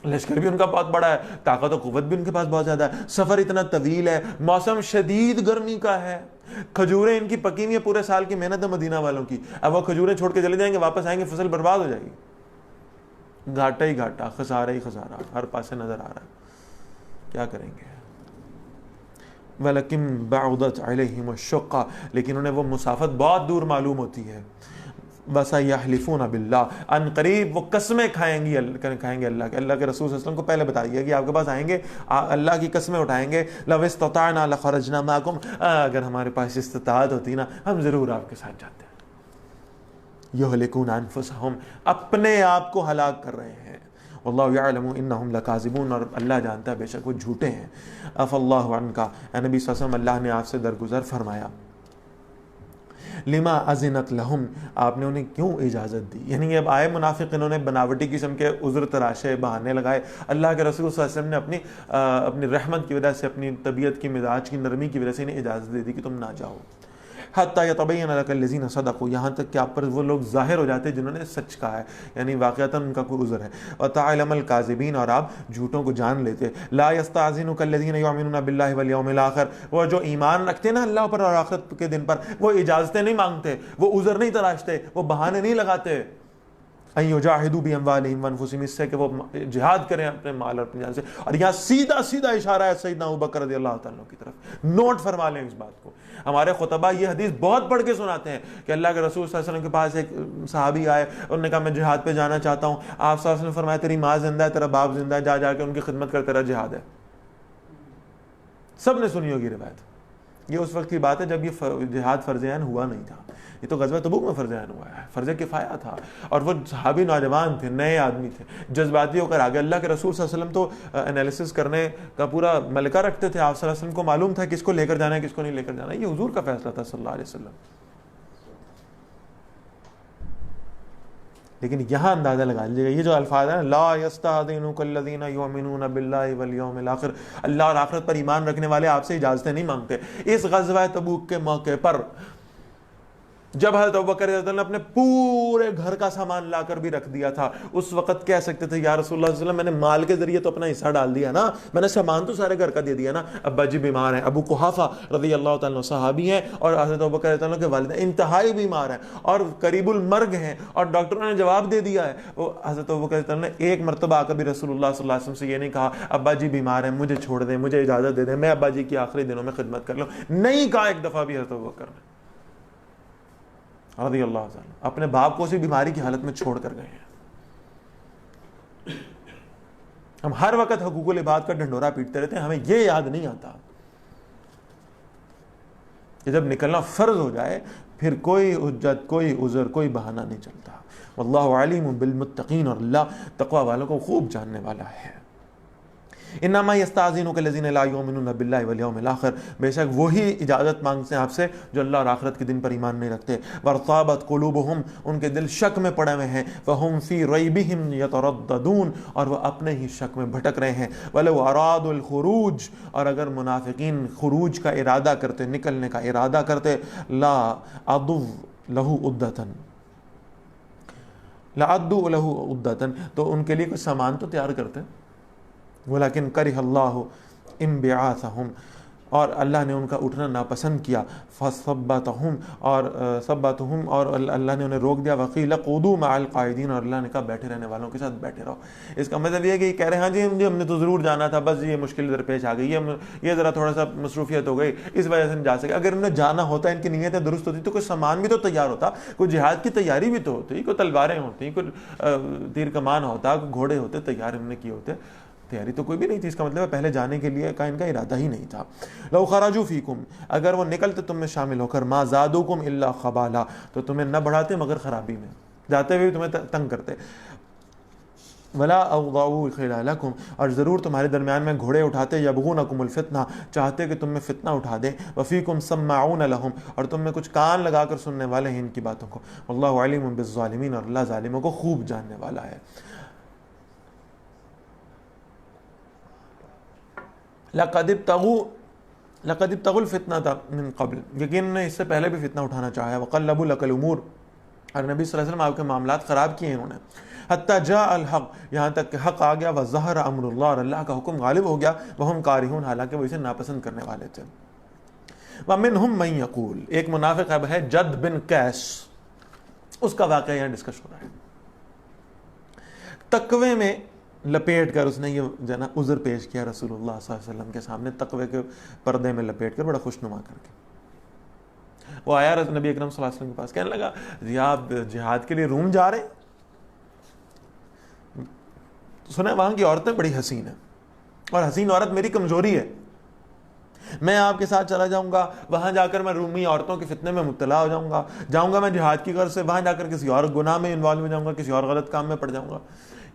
لشکر بھی ان کا بہت بڑا ہے، طاقت و قوت بھی ان کے پاس بہت زیادہ ہے، سفر اتنا طویل ہے، موسم شدید گرمی کا ہے، کھجوریں ان کی پکی ہوئی ہیں، پورے سال کی محنت ہے مدینہ والوں کی، اب وہ کھجوریں چھوڑ کے چلے جائیں گے، واپس آئیں گے فصل برباد ہو جائے گی، گھاٹا ہی گھاٹا، خسارہ ہی خسارہ ہر پاس سے نظر آ رہا ہے، کیا کریں گے؟ وَلَكِن بَعُدَتْ عَلَيْهِمُ الشُّقَّةُ، لیکن انہیں وہ مسافت بہت دور معلوم ہوتی ہے۔ وَسَيَحْلِفُونَ بِاللَّهِ، ان قریب وہ قسمیں کھائیں گے اللہ کے، اللہ کے رسول صلی اللہ علیہ وسلم کو پہلے بتا دیا کہ آپ کے پاس آئیں گے، اللہ کی قسمیں اٹھائیں گے، لَوْ اسْتَطَعْنَا لَخَرَجْنَا مَعَكُمْ، اگر ہمارے پاس استطاعت ہوتی نا ہم ضرور آپ کے ساتھ جاتے ہیں۔ يُهْلِكُونَ أَنفُسَهُمْ، اپنے آپ کو ہلاک کر رہے ہیں، واللہ یعلم انہم لکاذبون، اور اللہ جانتا ہے بے شک وہ جھوٹے ہیں۔ عفا اللہ عنک، اے نبی صلی اللہ علیہ وسلم اللہ نے آپ سے درگزر فرمایا۔ لما اذنت لہم، آپ نے انہیں کیوں اجازت دی؟ یعنی اب آئے منافق، انہوں نے بناوٹی قسم کے عذر تراشے، بہانے لگائے، اللہ کے رسول صلی اللہ علیہ وسلم نے اپنی رحمت کی وجہ سے، اپنی طبیعت کی مزاج کی نرمی کی وجہ سے انہیں اجازت دے دی کہ تم نہ جاؤ۔ حتیٰ یتبین لک الذین صدقوا، یہاں تک کہ آپ پر وہ لوگ ظاہر ہو جاتے جنہوں نے سچ کہا ہے، یعنی واقعتاً ان کا کوئی عذر ہے، وتعلم الکاذبین، اور آپ جھوٹوں کو جان لیتے۔ لا یستأذنک الذین یؤمنون باللہ والیوم الآخر، وہ جو ایمان رکھتے ہیں نا اللہ پر اور آخرت کے دن پر، وہ اجازتیں نہیں مانگتے، وہ عذر نہیں تراشتے، وہ بہانے نہیں لگاتے۔ ان یجاہدوا باموالہم وانفسہم، اس سے کہ وہ جہاد کریں اپنے مال اور اپنی جان سے، اور یہاں سیدھا سیدھا اشارہ ہے سیدنا ابوبکر رضی اللہ تعالیٰ کی طرف، نوٹ فرما لیں اس بات کو۔ ہمارے خطبہ یہ حدیث بہت پڑھ کے سناتے ہیں کہ اللہ کے رسول صلی اللہ علیہ وسلم کے پاس ایک صحابی آئے، انہوں نے کہا میں جہاد پہ جانا چاہتا ہوں، آپ صلی اللہ علیہ وسلم فرمایا تیری ماں زندہ ہے، تیرا باپ زندہ ہے، جا جا کے ان کی خدمت کر، تیرا جہاد ہے۔ سب نے سنی ہوگی روایت، یہ اس وقت کی بات ہے جب یہ جہاد فرض عین ہوا نہیں تھا، یہ تو غزوہ تبوک میں فرض عین ہوا ہے، فرض کفایہ تھا، اور وہ صحابی نوجوان تھے، نئے آدمی تھے، جذباتی ہو کر آگے۔ اللہ کے رسول صلی اللہ علیہ وسلم تو انالیسس کرنے کا پورا ملکہ رکھتے تھے، آپ صلی اللہ علیہ وسلم کو معلوم تھا کس کو لے کر جانا ہے کس کو نہیں لے کر جانا ہے، یہ حضور کا فیصلہ تھا صلی اللہ علیہ وسلم۔ لیکن یہاں اندازہ لگا لیجیے گا، یہ جو الفاظ ہیں لا یستأذنک الذین یؤمنون باللہ والیوم الآخر، اللہ اور آخرت پر ایمان رکھنے والے آپ سے اجازتیں نہیں مانگتے۔ اس غزوہ تبوک کے موقع پر جب حضرت ابوبکر رضی اللہ عنہ نے اپنے پورے گھر کا سامان لا کر بھی رکھ دیا تھا، اس وقت کہہ سکتے تھے یا رسول اللہ صلی اللہ علیہ وسلم میں نے مال کے ذریعے تو اپنا حصہ ڈال دیا نا، میں نے سامان تو سارے گھر کا دے دیا نا، ابا جی بیمار ہیں، ابو قحافہ رضی اللہ تعالیٰ عنہ صحابی ہیں اور حضرت ابوبکر رضی اللہ عنہ کے والد انتہائی بیمار ہیں اور قریب المرگ ہیں، اور ڈاکٹروں نے جواب دے دیا ہے۔ وہ حضرت ابوبکر رضی اللہ عنہ نے ایک مرتبہ آ کر بھی رسول اللہ صلی اللہ علیہ وسلم سے یہ نہیں کہا ابا جی بیمار ہیں مجھے چھوڑ دیں، مجھے اجازت دے دیں، میں ابا جی کی آخری دنوں میں خدمت کر لوں، نہیں کہا ایک دفعہ بھی حضرت ابوبکر نے رضی اللہ عنہ، اپنے باپ کو اسی بیماری کی حالت میں چھوڑ کر گئے ہیں۔ ہم ہر وقت حقوق العباد کا ڈھنڈورا پیٹتے رہتے ہیں، ہمیں یہ یاد نہیں آتا کہ جب نکلنا فرض ہو جائے پھر کوئی حجت، کوئی عذر، کوئی بہانہ نہیں چلتا۔ واللہ علیم بالمتقین، اور اللہ تقوی والوں کو خوب جاننے والا ہے۔ انما یستاذنک الذین لا یؤمنون باللہ والیوم الاخر، بے شک وہی اجازت مانگتے ہیں آپ سے جو اللہ اور آخرت کے دن پر ایمان نہیں رکھتے۔ وارتابت قلوبہم، ان کے دل شک میں پڑے ہوئے ہیں، فہم فی ریبہم یترددون، اور وہ اپنے ہی شک میں بھٹک رہے ہیں۔ ولو ارادوا الخروج، اور اگر منافقین خروج کا ارادہ کرتے، نکلنے کا ارادہ کرتے، لا عدو لہ عدتن، لعدوا لہ عدتن، تو ان کے لیے کچھ سامان تو تیار کرتے، ولیکن کرہ اللہ انبعاثہم، اور اللہ نے ان کا اٹھنا ناپسند کیا، فثبتہم، اور ثبتہم، اور اللہ نے انہیں روک دیا، وقیل قعدوا مع القاعدین، اور اللہ نے کہا بیٹھے رہنے والوں کے ساتھ بیٹھے رہو۔ اس کا مطلب یہ ہے کہ یہ کہہ رہے ہیں ہاں جی ہم نے تو ضرور جانا تھا، بس یہ مشکل درپیش آ گئی، یہ ذرا تھوڑا سا مصروفیت ہو گئی، اس وجہ سے نہیں جا سکے۔ اگر انہیں جانا ہوتا، ان کی نیتیں درست ہوتی تو کوئی سامان بھی تو تیار ہوتا، کوئی جہاد کی تیاری بھی تو ہوتی، کوئی تلواریں ہوتی، کوئی تیر کمان ہوتا، کوئی گھوڑے ہوتے تیار انہوں نے کیے ہوتے، تیاری تو کوئی بھی نہیں تھی۔ اس کا مطلب ہے پہلے جانے کے لیے کا ان کا ارادہ ہی نہیں تھا۔ لو خرجوا فیکم، اگر وہ نکلتے تم میں شامل ہو کر، ما زادوکم الا خبالا، تو تمہیں نہ بڑھاتے مگر خرابی میں، جاتے ہوئے تمہیں تنگ کرتے۔ ولا اوضعوا خلالکم، اور ضرور تمہارے درمیان میں گھوڑے اٹھاتے، یبغونکم الفتنہ، چاہتے کہ تم میں فتنہ اٹھا دیں، وفیکم سماعون لہم، اور تم میں کچھ کان لگا کر سننے والے ہیں ان کی باتوں کو، واللہ علیم بالظالمین، اور اللہ ظالموں کو خوب جاننے والا ہے۔ لقد ابتغوا الفتنة من قبل، یقیناً اس سے پہلے بھی فتنہ اٹھانا چاہا ہے، وقلبوا لك الامور، اور نبی صلی اللہ علیہ وسلم آپ کے معاملات خراب کیے انہوں نے، حتی جاء الحق، یہاں تک کہ حق آ گیا، وظہر امر اللہ، اور اللہ کا حکم غالب ہو گیا، وہم کارہون، حالانکہ وہ اسے ناپسند کرنے والے تھے۔ ومنہم من یقول، ایک منافق اب ہے جد بن قیس، اس کا واقعہ یہاں ڈسکس ہو رہا ہے۔ تقوی میں لپیٹ کر اس نے یہ جنا عذر پیش کیا رسول اللہ صلی اللہ علیہ وسلم کے سامنے، تقوی کے پردے میں لپیٹ کر، بڑا خوشنما کر کے وہ آیا نبی اکرم صلی اللہ علیہ وسلم کے پاس، کہنے لگا جی آپ جہاد کے لیے روم جا رہے ہیں؟ سنا وہاں کی عورتیں بڑی حسین ہیں، اور حسین عورت میری کمزوری ہے، میں آپ کے ساتھ چلا جاؤں گا، وہاں جا کر میں رومی عورتوں کے فتنے میں مبتلا ہو جاؤں گا میں جہاد کی غرض سے، وہاں جا کر کسی اور گناہ میں انوالو ہو جاؤں گا، کسی اور غلط کام میں پڑ جاؤں گا،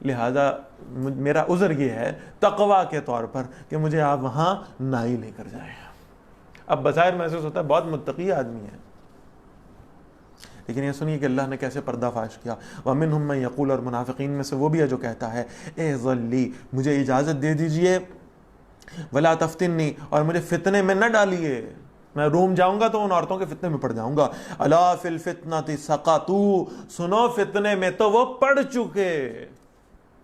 لہذا میرا عذر یہ ہے تقوی کے طور پر کہ مجھے آپ وہاں نہ ہی لے کر جائیں۔ اب بظاہر محسوس ہوتا ہے بہت متقی آدمی ہے، لیکن یہ سنیے کہ اللہ نے کیسے پردہ فاش کیا۔ وَمِنْهُمْ مَنْ يَقُولُ، اور منافقین میں سے وہ بھی ہے جو کہتا ہے اِذْن لِی، مجھے اجازت دے دیجئے، وَلَا تَفْتِنِّی، اور مجھے فتنے میں نہ ڈالیے، میں روم جاؤں گا تو ان عورتوں کے فتنے میں پڑ جاؤں گا۔ اَلَا فِي الْفِتْنَةِ سَقَطُوا، سنو فتنے میں تو وہ پڑ چکے،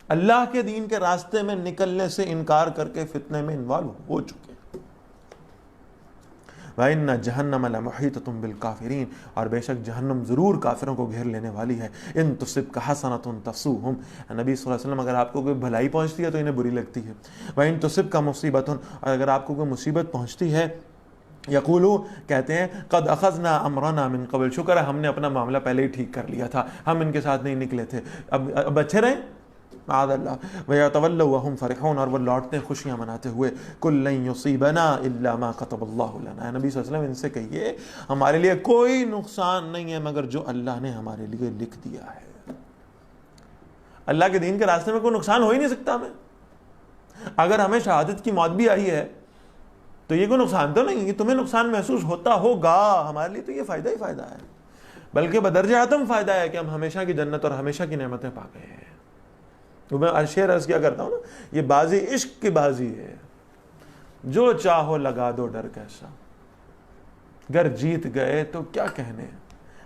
اللہ کے دین کے راستے میں نکلنے سے انکار کر کے فتنے میں انوالو ہو چکے۔ وَإِنَّ جَهَنَّمَ لَمُحِيطَةٌ بِالْكَافِرِينَ، اور بے شک جہنم ضرور کافروں کو گھیر لینے والی ہے۔ إِن تُصِبْكَ حَسَنَةٌ تَسُؤْهُمْ، نبی صلی اللہ علیہ وسلم اگر آپ کو کوئی بھلائی پہنچتی ہے تو انہیں بری لگتی ہے۔ وَإِن تُصِبْكَ مُصِيبَةٌ، اور اگر آپ کو کوئی مصیبت پہنچتی ہے، یقولو، کہتے ہیں قد اخذنا امرنا من قبل، شکر ہے ہم نے اپنا معاملہ پہلے ہی ٹھیک کر لیا تھا، ہم ان کے ساتھ نہیں نکلے تھے، اب اچھے رہیں، معاذ اللہ۔ وَيَتَوَلَّوْا وَهُمْ فَرِحُونَ، اور وہ لوٹتے ہیں خوشیاں مناتے ہوئے، قُل لَّن يُصِيبَنَا إِلَّا مَا كَتَبَ اللَّهُ لَنَا، نبی صلی اللہ علیہ وسلم ان سے کہیے ہمارے لیے کوئی نقصان نہیں ہے مگر جو اللہ نے ہمارے لیے لکھ دیا ہے۔ اللہ کے دین کے راستے میں کوئی نقصان ہو ہی نہیں سکتا ہمیں۔ اگر ہمیں شہادت کی موت بھی آئی ہے تو یہ کوئی نقصان تو نہیں، یہ تمہیں نقصان محسوس ہوتا ہوگا، ہمارے لیے تو یہ فائدہ ہی فائدہ ہے، بلکہ بدرجہ اتم فائدہ ہے کہ ہم ہمیشہ کی جنت اور ہمیشہ کی نعمتیں پا گئے ہیں۔ تو میں شعر عرض کیا کرتا ہوں نا، یہ بازی عشق کی بازی ہے، جو چاہو لگا دو ڈر کیسا، گر جیت گئے تو کیا کہنے،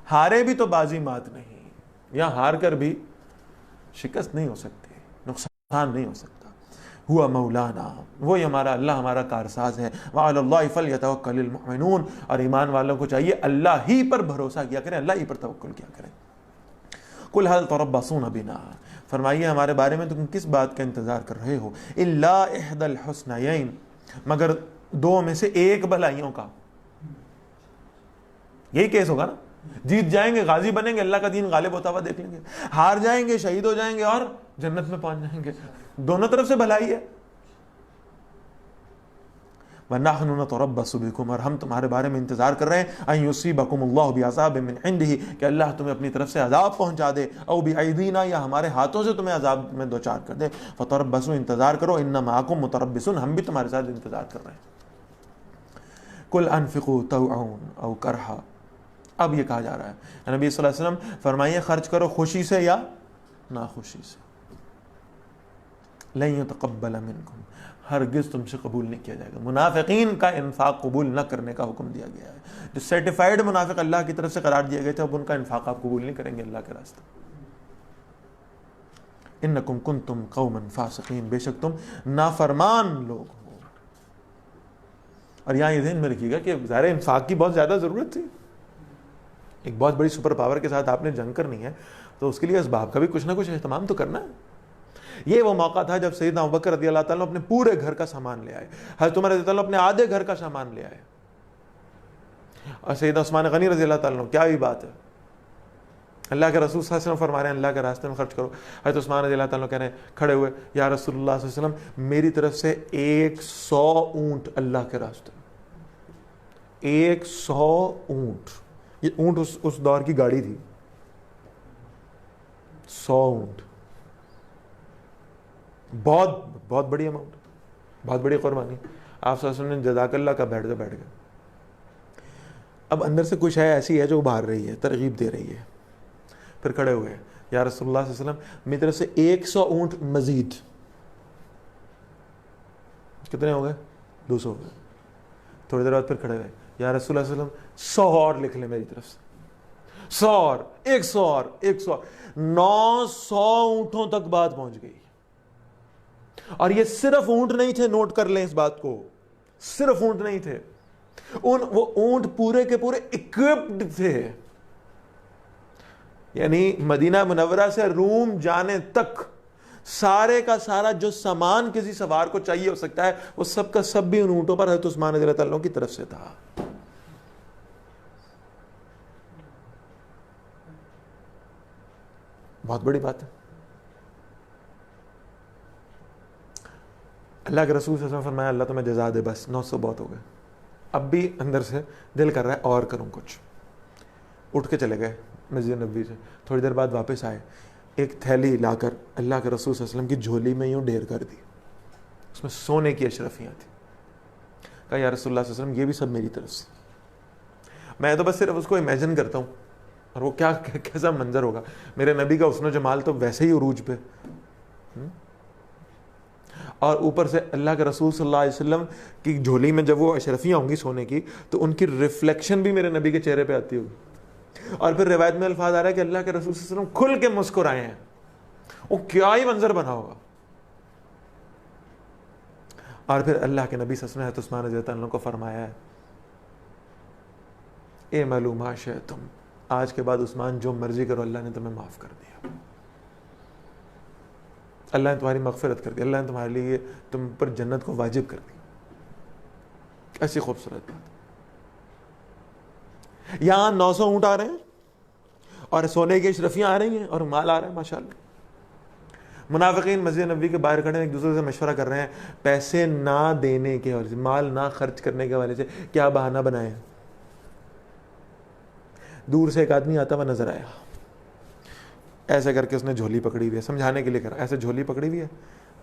ہارے بھی تو بازی مات نہیں، یا ہار کر بھی شکست نہیں ہو سکتی، نقصان نہیں ہو سکتا. ہوا مولانا، وہی ہمارا اللہ ہمارا کارساز ہے. وعلی اللہ فلیتوکل المؤمنون، اور ایمان والوں کو چاہیے اللہ ہی پر بھروسہ کیا کریں، اللہ ہی پر توکل کیا کریں. قل هل تربصون بنا، فرمائیے ہمارے بارے میں تم کس بات کا انتظار کر رہے ہو. الا احدى الحسنیین، مگر دو میں سے ایک بھلائیوں کا. یہی کیس ہوگا نا، جیت جائیں گے غازی بنیں گے، اللہ کا دین غالب ہوتا ہوا دیکھ لیں گے، ہار جائیں گے شہید ہو جائیں گے اور جنت میں پہنچ جائیں گے. دونوں طرف سے بھلائی ہے. وَنَحْنُ نَتَرَبَّصُ بِكُمْ، اور ہم تمہارے بارے میں انتظار کر رہے ہیں أَن يُصِيبَكُمُ اللَّهُ بِعَذَابٍ مِّنْ عِنْدِهِ، کہ اللہ تمہیں اپنی طرف سے عذاب پہنچا دے، أَوْ بِأَيْدِينَا، یا ہمارے ہاتھوں سے تمہیں عذاب میں دوچار کر دے. فَتَرَبَّصُوا، انتظار کرو، إِنَّ مَعَكُمْ مُتَرَبِّصُونَ، ہم بھی تمہارے ساتھ انتظار کر رہے ہیں. قُلْ أَنفِقُوا طَوْعًا أَوْ كَرْهًا، اب یہ کہا جا رہا ہے نبی صلی اللہ علیہ وسلم فرمائیے خرچ کرو خوشی سے یا ناخوشی سے. لن يتقبل منکم، ہرگز تم سے قبول نہیں کیا جائے گا. منافقین کا انفاق قبول نہ کرنے کا حکم دیا گیا ہے. جو سرٹیفائیڈ منافق اللہ کی طرف سے قرار دیے گئے تھے، اب ان کا انفاق آپ قبول نہیں کریں گے اللہ کے راستے. انکم کنتم قوما فاسقین، بے شک تم نافرمان لوگ ہو. اور یہاں یہ ذہن میں رکھیے گا کہ ظاہر انفاق کی بہت زیادہ ضرورت تھی، ایک بہت بڑی سپر پاور کے ساتھ آپ نے جنگ کرنی ہے، تو اس کے لیے اسباب کا بھی کچھ نہ کچھ اہتمام تو کرنا ہے. یہ وہ موقع تھا جب سیدنا ابوبکر رضی اللہ تعالیٰ اپنے پورے گھر کا سامان لے آئے، حضرت عمر رضی اللہ اپنے آدھے گھر کا سامان لے آئے، اور سیدنا عثمان غنی رضی اللہ تعالیٰ، کیا بھی بات ہے. اللہ کے رسول صلی اللہ علیہ وسلم فرما رہے ہیں اللہ کے راستے میں خرچ کرو. حضرت عثمان رضی اللہ تعالیٰ کہہ رہے ہیں کھڑے ہوئے، یا رسول اللہ صلی اللہ علیہ وسلم میری طرف سے 100 اونٹ اللہ کے راستے میں. 100 اونٹ، یہ اونٹ اس دور کی گاڑی تھی. 100 اونٹ، بہت بڑی اماؤنٹ، بہت بڑی قربانی. آپ صلی اللہ علیہ وسلم نے جزاک اللہ کا بیٹھ گئے. اب اندر سے کچھ ہے ایسی ہے جو ابھار رہی ہے، ترغیب دے رہی ہے. پھر کھڑے ہوئے، یا رسول اللہ صلی اللہ علیہ وسلم میری طرف سے 100 اونٹ مزید. کتنے ہو گئے؟ 200 ہو گئے. تھوڑی دیر بعد پھر کھڑے ہوئے، یا رسول اللہ صلی اللہ علیہ وسلم 100 اور لکھ لیں میری طرف سے. 100 اور 100 اور 100، 900 اونٹوں تک بات پہنچ گئی. اور یہ صرف اونٹ نہیں تھے، نوٹ کر لیں اس بات کو، صرف اونٹ نہیں تھے، وہ اونٹ پورے کے پورے اکوپڈ تھے. یعنی مدینہ منورہ سے روم جانے تک سارے کا سارا جو سامان کسی سوار کو چاہیے ہو سکتا ہے، وہ سب کا سب بھی ان اونٹوں پر حضرت عثمان رضی اللہ عنہ کی طرف سے تھا. بہت بڑی بات ہے. اللہ کے رسول صلی اللہ علیہ وسلم فرمایا اللہ تمہیں جزا دے، بس 900 بہت ہو گئے. اب بھی اندر سے دل کر رہا ہے اور کروں کچھ. اٹھ کے چلے گئے مسجد نبوی سے. تھوڑی دیر بعد واپس آئے، ایک تھیلی لا کر اللہ کے رسول صلی اللہ علیہ وسلم کی جھولی میں یوں ڈھیر کر دی. اس میں سونے کی اشرفیاں تھیں. کہا یا رسول اللہ صلی اللہ علیہ وسلم یہ بھی سب میری طرف سے. میں تو بس صرف اس کو امیجن کرتا ہوں، اور وہ کیسا منظر ہوگا. میرے نبی کا حسن و جمال تو ویسے ہی عروج پہ، اور اوپر سے اللہ کے رسول صلی اللہ علیہ وسلم کی جھولی میں جب وہ اشرفیاں ہوں گی سونے کی، تو ان کی ریفلیکشن بھی میرے نبی کے چہرے پہ آتی ہوگی. اور پھر روایت میں الفاظ آ رہا ہے کہ اللہ کے رسول صلی اللہ علیہ وسلم کھل کے مسکرائے ہیں. وہ کیا ہی منظر بنا ہوگا. اور پھر اللہ کے نبی صلی اللہ علیہ وسلم عثمان رضی اللہ عنہ کو فرمایا ہے اے معلوم تم آج کے بعد عثمان جو مرضی کرو، اللہ نے تمہیں معاف کر دیا، اللہ نے تمہاری مغفرت کر دی، اللہ نے تمہارے لیے تم پر جنت کو واجب کر دی. ایسی خوبصورت بات. یہاں 900 اونٹ آ رہے ہیں اور سونے کی اشرفیاں آ رہی ہیں اور مال آ رہا ہے ماشاءاللہ. منافقین مسجد نبوی کے باہر کھڑے ہیں، ایک دوسرے سے مشورہ کر رہے ہیں پیسے نہ دینے کے حوالے سے، مال نہ خرچ کرنے کے حوالے سے کیا بہانہ بنائے. دور سے ایک آدمی آتا ہوا نظر آیا، ایسے کر کے اس نے جھولی پکڑی ہوئی ہے، سمجھانے کے لیے کرا، ایسے جھولی پکڑی ہوئی ہے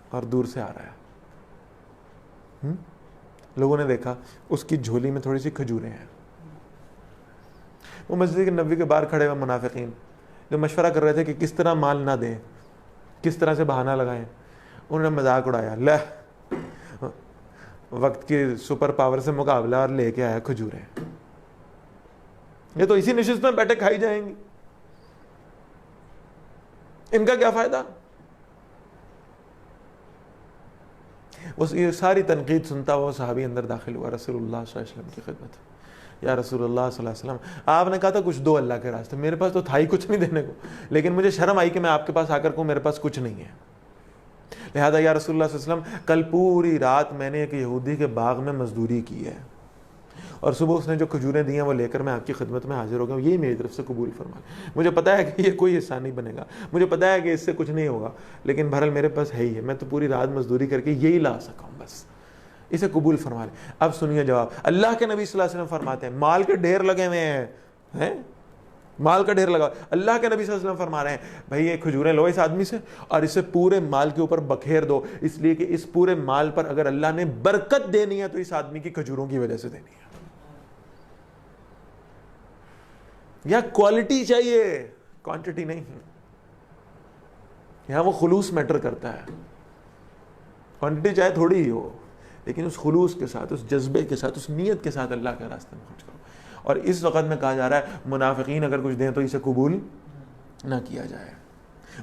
اور دور سے آ رہا ہے. لوگوں نے دیکھا اس کی جھولی میں تھوڑی سی کھجوریں ہیں. وہ مسجد نبوی کے باہر کھڑے ہوئے منافقین جو مشورہ کر رہے تھے کہ کس طرح مال نہ دیں، کس طرح سے بہانہ لگائیں، انہوں نے مذاق اڑایا. لے وقت کی سپر پاور سے مقابلہ اور لے کے آیا کھجوریں. یہ تو اسی نشست میں بیٹھے کھائی جائیں گی، ان کا کیا فائدہ؟ یہ ساری تنقید سنتا ہوا صحابی اندر داخل ہوا رسول اللہ صلی اللہ علیہ وسلم کی خدمت. یا رسول اللہ صلی اللہ علیہ وسلم، آپ نے کہا تھا کچھ دو اللہ کے راستے، میرے پاس تو تھا ہی کچھ نہیں دینے کو، لیکن مجھے شرم آئی کہ میں آپ کے پاس آ کر کہوں میرے پاس کچھ نہیں ہے. لہذا یا رسول اللہ صلی اللہ علیہ وسلم، کل پوری رات میں نے ایک یہودی کے باغ میں مزدوری کی ہے، اور صبح اس نے جو کھجوریں دی ہیں وہ لے کر میں آپ کی خدمت میں حاضر ہو گیا ہوں، یہی میری طرف سے قبول فرما. مجھے پتا ہے کہ یہ کوئی حصہ نہیں بنے گا، مجھے پتا ہے کہ اس سے کچھ نہیں ہوگا، لیکن بہرحال میرے پاس ہے ہی ہے، میں تو پوری رات مزدوری کر کے یہی لا سکا ہوں، بس اسے قبول فرما لیں. اب سنیے جواب. اللہ کے نبی صلی اللہ علیہ وسلم فرماتے ہیں مال کے ڈھیر لگے ہوئے ہیں، مال کا ڈھیر لگا. اللہ کے نبی صلی اللہ علیہ وسلم فرما رہے ہیں بھائی یہ کھجوریں لو اس آدمی سے اور اسے پورے مال کے اوپر بکھیر دو، اس لیے کہ اس پورے مال پر اگر اللہ نے برکت دینی ہے تو اس آدمی کی کھجوروں کی وجہ سے دینی ہے. یا کوالٹی چاہیے، کوانٹٹی نہیں. یہاں وہ خلوص میٹر کرتا ہے. کوانٹٹی چاہے تھوڑی ہی ہو، لیکن اس خلوص کے ساتھ، اس جذبے کے ساتھ، اس نیت کے ساتھ اللہ کے راستے میں خرچ کرو. اور اس وقت میں کہا جا رہا ہے منافقین اگر کچھ دیں تو اسے قبول نہ کیا جائے.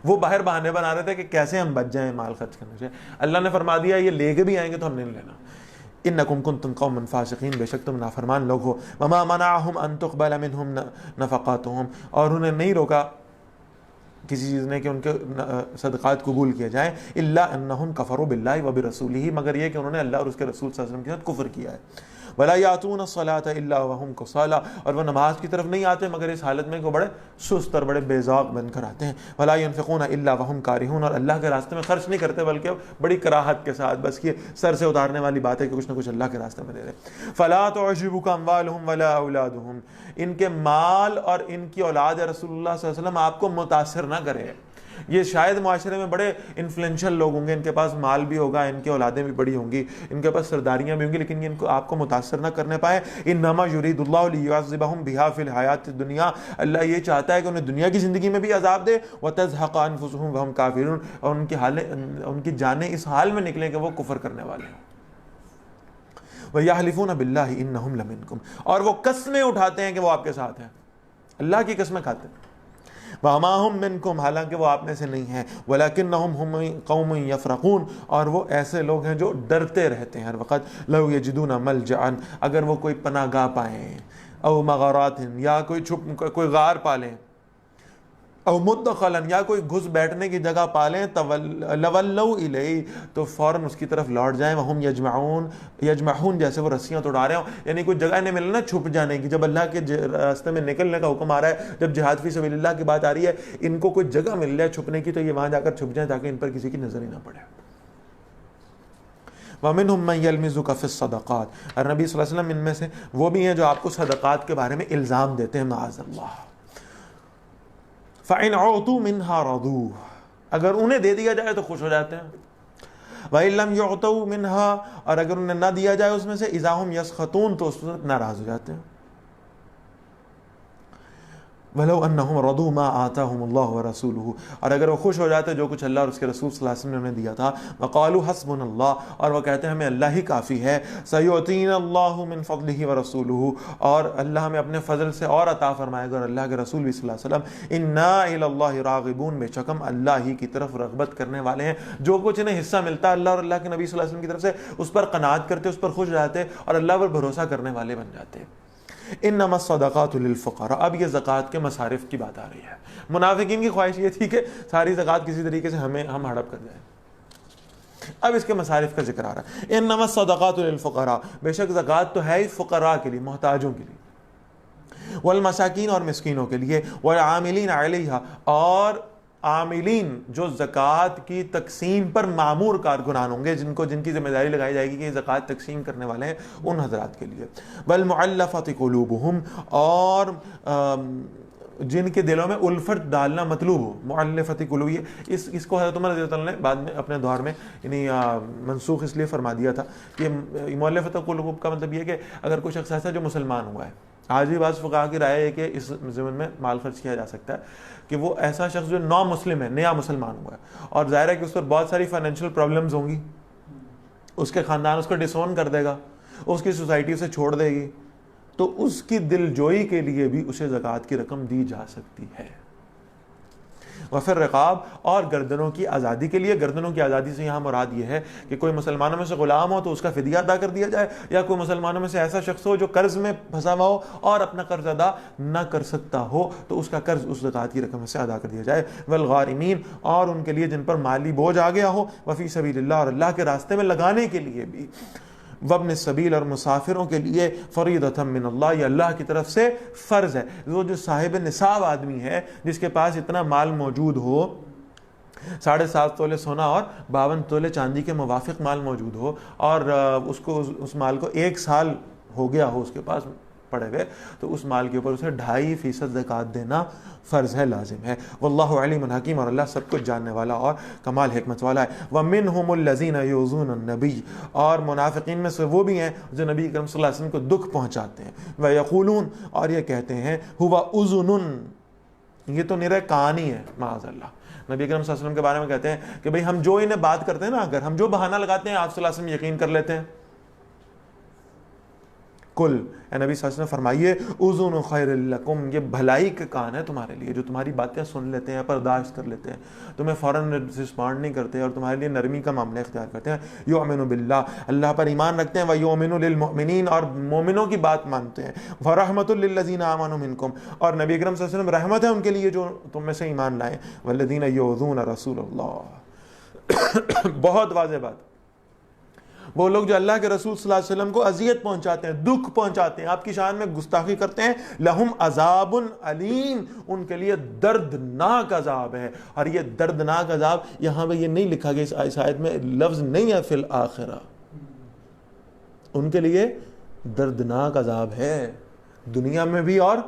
وہ باہر بہانے بنا رہے تھے کہ کیسے ہم بچ جائیں مال خرچ کرنے سے. اللہ نے فرما دیا یہ لے کے بھی آئیں گے تو ہم نہیں لینا. انکم کنتم قوما فاسقین، بے شک تم نافرمان لوگ ہو. وما منعهم ان تقبل منهم نفقاتهم، اور انہیں نہیں روکا کسی چیز نے کہ ان کے صدقات قبول کیے جائیں، الا انہم کفروا باللہ وبرسولہ، مگر یہ کہ انہوں نے اللہ اور اس کے رسول صلی اللہ علیہ وسلم کے ساتھ کفر کیا ہے. ولا یاتون الصلاۃ الا وهم کسالى، اور وہ نماز کی طرف نہیں آتے مگر اس حالت میں کہ وہ بڑے سست اور بڑے بے ذوق بن کر آتے ہیں. ولا ينفقون الا وهم کارہون، اور اللہ کے راستے میں خرچ نہیں کرتے بلکہ بڑی کراہت کے ساتھ، بس یہ سر سے اتارنے والی بات ہے کہ کچھ نہ کچھ اللہ کے راستے میں دے رہے. فلا تعجبك اموالهم ولا اولادهم، ان کے مال اور ان کی اولاد رسول اللہ صلی اللہ علیہ وسلم آپ کو متاثر نہ کرے. یہ شاید معاشرے میں بڑے انفلوئنشل لوگ ہوں گے، ان کے پاس مال بھی ہوگا، ان کی اولادیں بھی بڑی ہوں گی، ان کے پاس سرداریاں بھی ہوں گی، لیکن یہ ان کو آپ کو متاثر نہ کرنے پائے. انما یرید اللہ لیعذبہم بہا فی الحیات الدنیا، اللہ یہ چاہتا ہے کہ انہیں دنیا کی زندگی میں بھی عذاب دے. وتزہق انفسہم وہم کافرون، اور ان کی جانیں اس حال میں نکلیں کہ وہ کفر کرنے والے ہیں. وَيَحْلِفُونَ بِاللَّهِ إِنَّهُمْ لَمِنْكُمْ، اور وہ قسمیں اٹھاتے ہیں کہ وہ آپ کے ساتھ ہیں، اللہ کی قسمیں کھاتے ہیں. وَمَا هُمْ مِنْكُمْ، حالانکہ وہ آپ میں سے نہیں ہیں. وَلَكِنَّهُمْ هُمْ قَوْمٌ يَفْرَقُونَ، اور وہ ایسے لوگ ہیں جو ڈرتے رہتے ہیں ہر وقت. لَوْ يَجِدُونَ مَلْجَأً، اگر وہ کوئی پناہ گاہ پائیں، او مغارات، یا کوئی غار پالیں، او مدخلا، یا کوئی گھس بیٹھنے کی جگہ پالیں، لولوا الیہ، تو فوراً اس کی طرف لوٹ جائیں. وہم یجمعون، جیسے وہ رسیاں توڑا رہے ہوں، یعنی کوئی جگہ نہیں ملنا چھپ جانے کی. جب اللہ کے راستے میں نکلنے کا حکم آ رہا ہے، جب جہاد فی سبیل اللہ کی بات آ رہی ہے، ان کو کوئی جگہ مل جائے چھپنے کی تو یہ وہاں جا کر چھپ جائیں تاکہ ان پر کسی کی نظر ہی نہ پڑے. وَمِنْهُمْ مَنْ يَلْمِزُكَ فِي الصَّدَقَاتِ، اور نبی صلی اللہ علیہ وسلم ان میں سے وہ بھی ہیں جو آپ کو صدقات کے بارے میں الزام دیتے ہیں، معاذ اللہ. فَإِنْ عُوتُوا مِنْهَا رَضُوا، اگر انہیں دے دیا جائے تو خوش ہو جاتے ہیں. وَإِنْ لَمْ يُعْطَوْا مِنْهَا، اور اگر انہیں نہ دیا جائے اس میں سے، إِذَا هُمْ يَسْخَطُونَ، تو اس وقت ناراض ہو جاتے ہیں. وَلَوْ أَنَّهُمْ رَضُوا مَا آتَاهُمُ اللَّهُ وَرَسُولُهُ، اور اگر وہ خوش ہو جاتے جو کچھ اللہ اور اس کے رسول صلی اللہ علیہ وسلم نے انہیں دیا تھا. وَقَالُوا حَسْبُنَا اللَّهُ، اور وہ کہتے ہیں ہمیں اللہ ہی کافی ہے. سَيُعْطِينَا اللَّهُ مِنْ فَضْلِهِ وَرَسُولُهُ، اور اللہ ہمیں اپنے فضل سے اور عطا فرمائے گا، اور اللہ کے رسول بھی صلی اللہ علیہ وسلم. إِنَّا إِلَى اللَّهِ رَاغِبُونَ، بے شک ہم اللہ ہی کی طرف رغبت کرنے والے ہیں. جو کچھ انہیں حصہ ملتا ہے اللہ اور اللہ کے نبی صلی اللہ علیہ وسلم کی طرف سے، اس پر قناعت کرتے، اس پر خوش رہتے اور اللہ پر بھروسہ کرنے والے بن جاتے. انما الصدقات للفقراء، اب یہ زکوٰۃ کے مصارف کی بات آ رہی ہے. منافقین کی خواہش یہ تھی کہ ساری زکوٰۃ کسی طریقے سے ہم ہڑپ کر جائیں. اب اس کے مصارف کا ذکر آ رہا ہے. انما الصدقات للفقراء، بے شک زکوٰۃ تو ہے ہی فقراء کے لیے، محتاجوں کے لیے. والمساکین، اور مسکینوں کے لیے. والعاملین علیہا، اور عاملین جو زکوٰۃ کی تقسیم پر معمور کارکنان ہوں گے، جن کی ذمہ داری لگائی جائے گی کہ یہ زکوٰۃ تقسیم کرنے والے ہیں، ان حضرات کے لیے. والمعلفۃ قلوبہم، اور جن کے دلوں میں الفت ڈالنا مطلوب ہو. معلفۃ قلوب، اس کو حضرت عمر رضی اللہ عنہ نے بعد میں اپنے دور میں یعنی منسوخ اس لیے فرما دیا تھا کہ معلفۃ قلوب کا مطلب یہ کہ اگر کوئی شخص ایسا جو مسلمان ہوا ہے، آج بھی بعض فقہا کی رائے ہے کہ اس ضمن میں مال خرچ کیا جا سکتا ہے کہ وہ ایسا شخص جو نو مسلم ہے، نیا مسلمان ہوا ہے، اور ظاہر ہے کہ اس پر بہت ساری فائنینشیل پرابلمز ہوں گی، اس کے خاندان اس کو ڈس اون کر دے گا، اس کی سوسائٹی اسے چھوڑ دے گی، تو اس کی دل جوئی کے لیے بھی اسے زکوٰۃ کی رقم دی جا سکتی ہے۔ وفر رقاب، اور گردنوں کی آزادی کے لیے۔ گردنوں کی آزادی سے یہاں مراد یہ ہے کہ کوئی مسلمانوں میں سے غلام ہو تو اس کا فدیہ ادا کر دیا جائے، یا کوئی مسلمانوں میں سے ایسا شخص ہو جو قرض میں پھنسا ہوا ہو اور اپنا قرض ادا نہ کر سکتا ہو تو اس کا قرض اس زکوٰۃ کی رقم سے ادا کر دیا جائے۔ والغارمین، اور ان کے لیے جن پر مالی بوجھ آ گیا ہو، وفی سبیل اللہ، اور اللہ کے راستے میں لگانے کے لیے بھی، وابن السبیل، اور مسافروں کے لیے، فریضۃ من اللہ، یہ اللہ کی طرف سے فرض ہے۔ وہ جو صاحب نصاب آدمی ہے جس کے پاس اتنا مال موجود ہو، 7.5 تولے سونا اور 52 تولے چاندی کے موافق مال موجود ہو، اور اس کو اس مال کو 1 سال ہو گیا ہو اس کے پاس پڑے ہوئے، تو اس مال کے اوپر اسے 2.5% زکوٰۃ دینا فرض ہے، لازم ہے۔ واللہ علیم حکیم، اور اللہ سب کچھ جاننے والا اور کمال حکمت والا ہے۔ وَمِنْهُمُ الَّذِينَ يُؤْذُونَ النَّبِيَّ، اور منافقین میں سے وہ بھی ہیں جو نبی اکرم صلی اللہ علیہ وسلم کو دکھ پہنچاتے ہیں۔ وَيَقُولُونَ، اور یہ کہتے ہیں، هُوَ أُذُنٌ، یہ تو نرا کان ہی ہے، معاذ اللہ۔ نبی اکرم صلی اللہ علیہ وسلم کے بارے میں کہتے ہیں کہ بھئی ہم جو انہیں بات کرتے ہیں نا، اگر ہم جو بہانہ لگاتے ہیں آپ صلی اللہ علیہ وسلم یقین کر لیتے ہیں۔ کل، اے نبی صلی اللہ علیہ وسلم فرمائیے، اذن خیر لکم، یہ بھلائی کے کان ہے تمہارے لیے، جو تمہاری باتیں سن لیتے ہیں، برداشت کر لیتے ہیں، تمہیں فوراً رسپونڈ نہیں کرتے اور تمہارے لیے نرمی کا معاملہ اختیار کرتے ہیں۔ یؤمن باللہ، اللہ پر ایمان رکھتے ہیں، ویؤمن للمؤمنین، اور مومنوں کی بات مانتے ہیں، ورحمۃ للذین آمنوا منکم، اور نبی اکرم صلی اللہ علیہ وسلم رحمت ہے ان کے لیے جو تم میں سے ایمان لائیں، والذین یؤذون رسول اللہ۔ بہت واضح بات، وہ لوگ جو اللہ کے رسول صلی اللہ علیہ وسلم کو اذیت پہنچاتے ہیں، دکھ پہنچاتے ہیں، آپ کی شان میں گستاخی کرتے ہیں، لہم عذاب علیم، ان کے لیے دردناک عذاب ہے۔ اور یہ دردناک عذاب یہاں پہ یہ نہیں لکھا گیا، اس آیت میں لفظ نہیں ہے فی الآخرہ، ان کے لیے دردناک عذاب ہے، دنیا میں بھی اور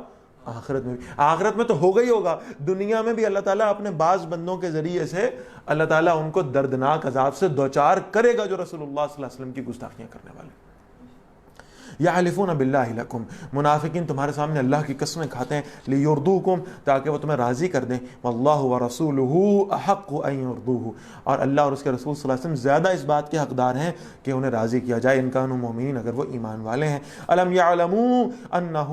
آخرت میں بھی۔ آخرت میں تو ہوگا ہی ہوگا، دنیا میں بھی اللہ تعالیٰ اپنے بعض بندوں کے ذریعے سے اللہ تعالیٰ ان کو دردناک عذاب سے دوچار کرے گا جو رسول اللہ صلی اللہ علیہ وسلم کی گستاخیاں کرنے والے۔ یحلفون باللہ لکم، منافقین تمہارے سامنے اللہ کی قسمیں کھاتے ہیں، لیردوکم، تاکہ وہ تمہیں راضی کر دیں، واللہ ورسولہ احق ان یرضوہ، اور اللہ اور اس کے رسول صلی اللہ علیہ وسلم زیادہ اس بات کے حقدار ہیں کہ انہیں راضی کیا جائے، ان کانوا مؤمنین، اگر وہ ایمان والے ہیں۔ الم یعلموا انہ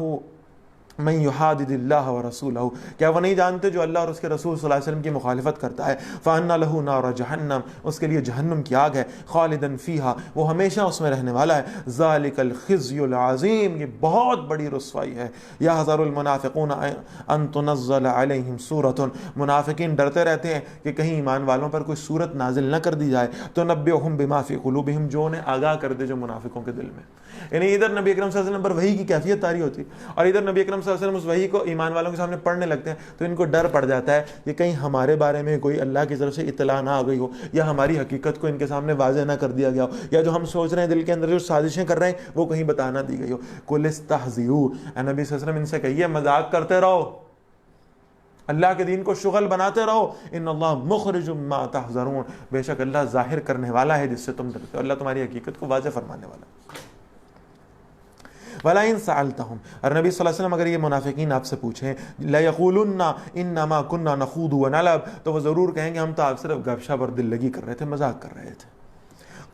من یحادد اللہ ورسولہ، کیا وہ نہیں جانتے جو اللہ اور اس کے رسول صلی اللہ علیہ وسلم کی مخالفت کرتا ہے، فَأَنَّ لَهُ نَارَ جَهَنَّمْ، اس کے لیے جہنم کی آگ ہے، خالداً فِيهَا، وہ ہمیشہ اس میں رہنے والا ہے، ذَلِكَ الْخِزْيُ الْعَظِيمُ، یہ بہت بڑی رسوائی ہے۔ يَحْذَرُ الْمُنَافِقُونَ أَن تُنَزَّلَ عَلَيْهِمْ سُورَةٌ، منافقین ڈرتے رہتے ہیں کہ کہیں ایمان والوں پر کوئی سورت نازل نہ کر دی جائے، تُنَبِّئُهُم بِمَا فِي قُلُوبِهِمْ، جو انہیں آگاہ کر دے جو منافقوں کے دل میں، یعنی ادھر نبی اکرم صلی اللہ علیہ وسلم پر وحی کی کیفیت طاری ہوتی اور ادھر نبی اکرم صلی اللہ علیہ وسلم اس وحی کو ایمان والوں کے سامنے پڑھنے لگتے ہیں، تو ان کو ڈر پڑ جاتا ہے کہ کہیں ہمارے بارے میں کوئی اللہ کی طرف سے اطلاع نہ آ گئی ہو، یا ہماری حقیقت کو ان کے سامنے واضح نہ کر دیا گیا ہو، یا جو ہم سوچ رہے ہیں دل کے اندر جو سازشیں کر رہے ہیں وہ کہیں بتا نہ دی گئی ہو۔ قل استہزئوا، اے نبی صلی اللہ علیہ وسلم ان سے کہیے مذاق کرتے رہو، اللہ کے دین کو شغل بناتے رہو، ان اللہ مخرج ما تحذرون، بے شک اللہ ظاہر کرنے والا ہے جس سے تم ڈرتے ہو، اللہ تمہاری حقیقت کو واضح فرمانے والا ہے۔ وَلَئِن سَأَلْتَهُمْ، اور نبی صلی اللہ علیہ وسلم اگر یہ منافقین آپ سے پوچھیں، لَيَقُولُنَّ إِنَّمَا كُنَّا نَخُوضُ وَنَلْعَبُ، تو وہ ضرور کہیں گے ہم تو آپ صرف گپ شپ اور دل لگی کر رہے تھے، مذاق کر رہے تھے۔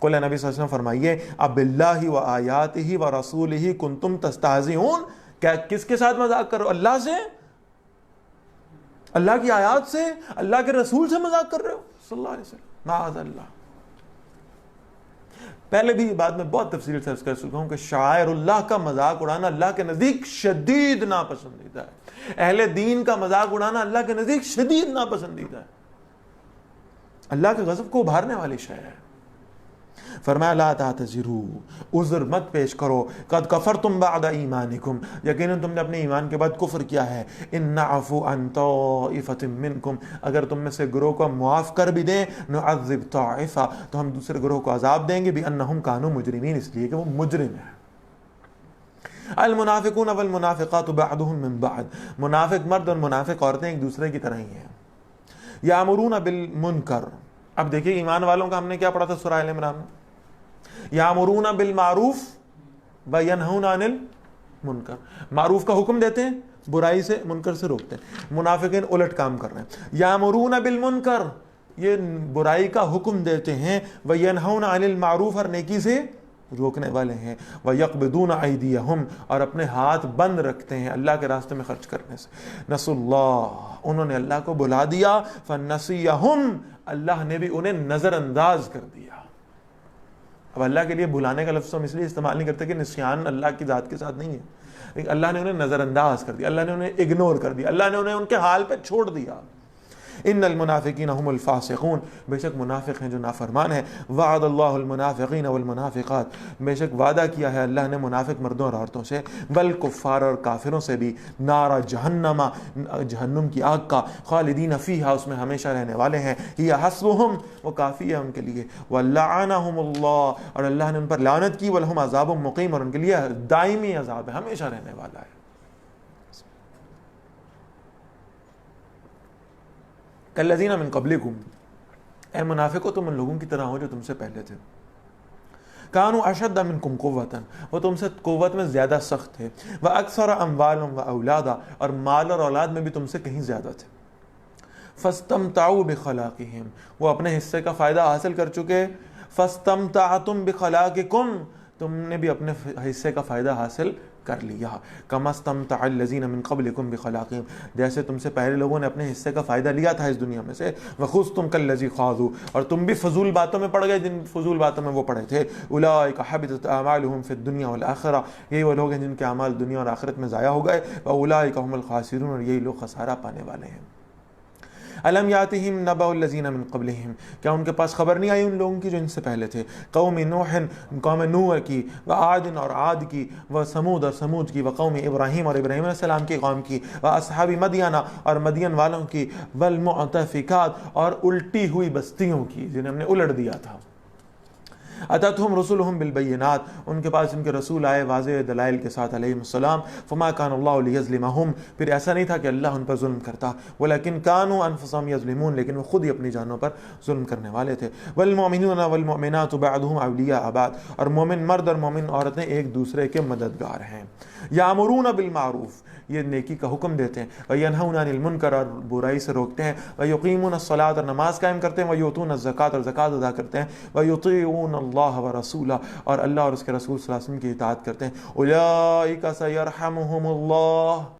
قل، نبی صلی اللہ علیہ وسلم فرمائیے، اب باللہ و آیاتہ و رسولہ کنتم تستہزئون، کیا کس کے ساتھ مذاق کر رہے ہو؟ اللہ سے، اللہ کی آیات سے، اللہ کے رسول سے مذاق کر رہے ہو صلی اللہ علیہ وسلم، معاذ اللہ۔ پہلے بھی بات میں بہت تفصیل سے عرض کر چکا ہوں کہ شاعر اللہ کا مذاق اڑانا اللہ کے نزدیک شدید ناپسندیدہ ہے، اہل دین کا مذاق اڑانا اللہ کے نزدیک شدید ناپسندیدہ ہے، اللہ کے غضب کو ابھارنے والی شے ہے۔ فرمایا لا تعتذروا، عذر مت پیش کرو، قد کفرتم بعد ایمانکم، یقیناً تم نے اپنے ایمان کے بعد کفر کیا ہے، ان نعفو عن طائفۃ منکم، اگر تم میں سے گروہ کو معاف کر بھی دیں، نعذب طائفہ، تو ہم دوسرے گروہ کو عذاب دیں گے، بانہم کانوا مجرمین، اس لیے کہ وہ مجرم ہیں۔ المنافقون والمنافقات بعضهم من بعض، منافق مرد اور منافق عورتیں ایک دوسرے کی طرح ہی ہیں۔ یامرون بالمنکر، اب دیکھیے ایمان والوں کا ہم نے کیا پڑھا تھا سورہ ال عمران میں، یامرون بالمعروف وینہون عن المنکر، معروف کا حکم دیتے ہیں، برائی سے منکر سے روکتے ہیں۔ منافقین الٹ کام کر رہے ہیں، یامرون بالمنکر، یہ برائی کا حکم دیتے ہیں، وینہون عن المعروف، اور نیکی سے روکنے والے ہیں، وَيَقْبِضُونَ أَيْدِيَهُمْ اور اپنے ہاتھ بند رکھتے ہیں اللہ کے راستے میں خرچ کرنے سے. نسوا اللہ، انہوں نے اللہ کو بھلا دیا، فَنَسِيَهُمْ اللہ نے بھی انہیں نظر انداز کر دیا. اب اللہ کے لیے بھلانے کا لفظ ہم اس لیے استعمال نہیں کرتے کہ نسیان اللہ کی ذات کے ساتھ نہیں ہے، لیکن اللہ نے انہیں نظر انداز کر دیا، اللہ نے انہیں اگنور کر دیا، اللہ نے انہیں ان کے حال پہ چھوڑ دیا. ان المنافقین هم الفاسقون، بے شک منافق ہیں جو نافرمان ہیں. وعد اللہ المنافقین والمنافقات، بے شک وعدہ کیا ہے اللہ نے منافق مردوں اور عورتوں سے، والکفار اور کافروں سے بھی، نار جہنم، جہنم کی آگ کا، خالدین فیہا اس میں ہمیشہ رہنے والے ہیں، ہی حسبہم وہ کافی ہے ان کے لیے، ولعنہم اللہ اور اللہ نے ان پر لعنت کی، ولہم عذاب مقیم اور ان کے لیے دائمی عذاب ہے، ہمیشہ رہنے والا ہے. کالذین من قبلکم، اے منافقو تم ان لوگوں کی طرح ہو جو تم سے پہلے تھے. کانوا اشد منکم قوۃ، وہ تم سے قوت میں زیادہ سخت تھے. واکثر اموالا واولادا اور مال اور اولاد میں بھی تم سے کہیں زیادہ تھے. فاستمتعوا بخلاقہم، وہ اپنے حصے کا فائدہ حاصل کر چکے. فاستمتعتم بخلاقکم، تم نے بھی اپنے حصے کا فائدہ حاصل کر لیا. کما استمتع الذین من قبلکم بخلاقہم، جیسے تم سے پہلے لوگوں نے اپنے حصے کا فائدہ لیا تھا اس دنیا میں سے. وخذتم کالذی خاضوا اور تم بھی فضول باتوں میں پڑ گئے جن فضول باتوں میں وہ پڑے تھے. اولئک حبطت اعمالهم فی الدنیا والآخرہ، یہی وہ لوگ ہیں جن کے اعمال دنیا اور آخرت میں ضائع ہو گئے. واولئک هم الخاسرون اور یہی لوگ خسارہ پانے والے ہیں. الم یاتہم نبأ الذین من قبلہم، کیا ان کے پاس خبر نہیں آئی ان لوگوں کی جو ان سے پہلے تھے. قوم نوح، قوم نوح کی، وعاد اور عاد کی، وثمود اور سمود کی، وقوم ابراہیم اور ابراہیم علیہ السلام کی قوم کی، واصحاب مدین اور مدین والوں کی، والمؤتفکات اور الٹی ہوئی بستیوں کی جنہیں ہم نے الٹ دیا تھا. اتتہم رسلہم بالبینات، ان کے پاس ان کے رسول آئے واضح دلائل کے ساتھ علیہم السلام. فما کان اللہ لیظلمہم، پھر ایسا نہیں تھا کہ اللہ ان پر ظلم کرتا. ولکن کانوا انفسہم یظلمون، لیکن وہ خود ہی اپنی جانوں پر ظلم کرنے والے تھے. والمؤمنون والمؤمنات بعضهم اولیاء بعض، اور مومن مرد اور مومن عورتیں ایک دوسرے کے مددگار ہیں. یامرون بالمعروف، یہ نیکی کا حکم دیتے ہیں. وینہون عن المنکر اور برائی سے روکتے ہیں. ویقیمون الصلاۃ اور نماز قائم کرتے ہیں. ویؤتون الزکوٰۃ اور زکوٰۃ ادا کرتے ہیں. ویطیعون اللہ ورسولہ اور اللہ اور اس کے رسول صلی اللہ علیہ وسلم کی اطاعت کرتے ہیں. اولئک سیرحمہم اللہ،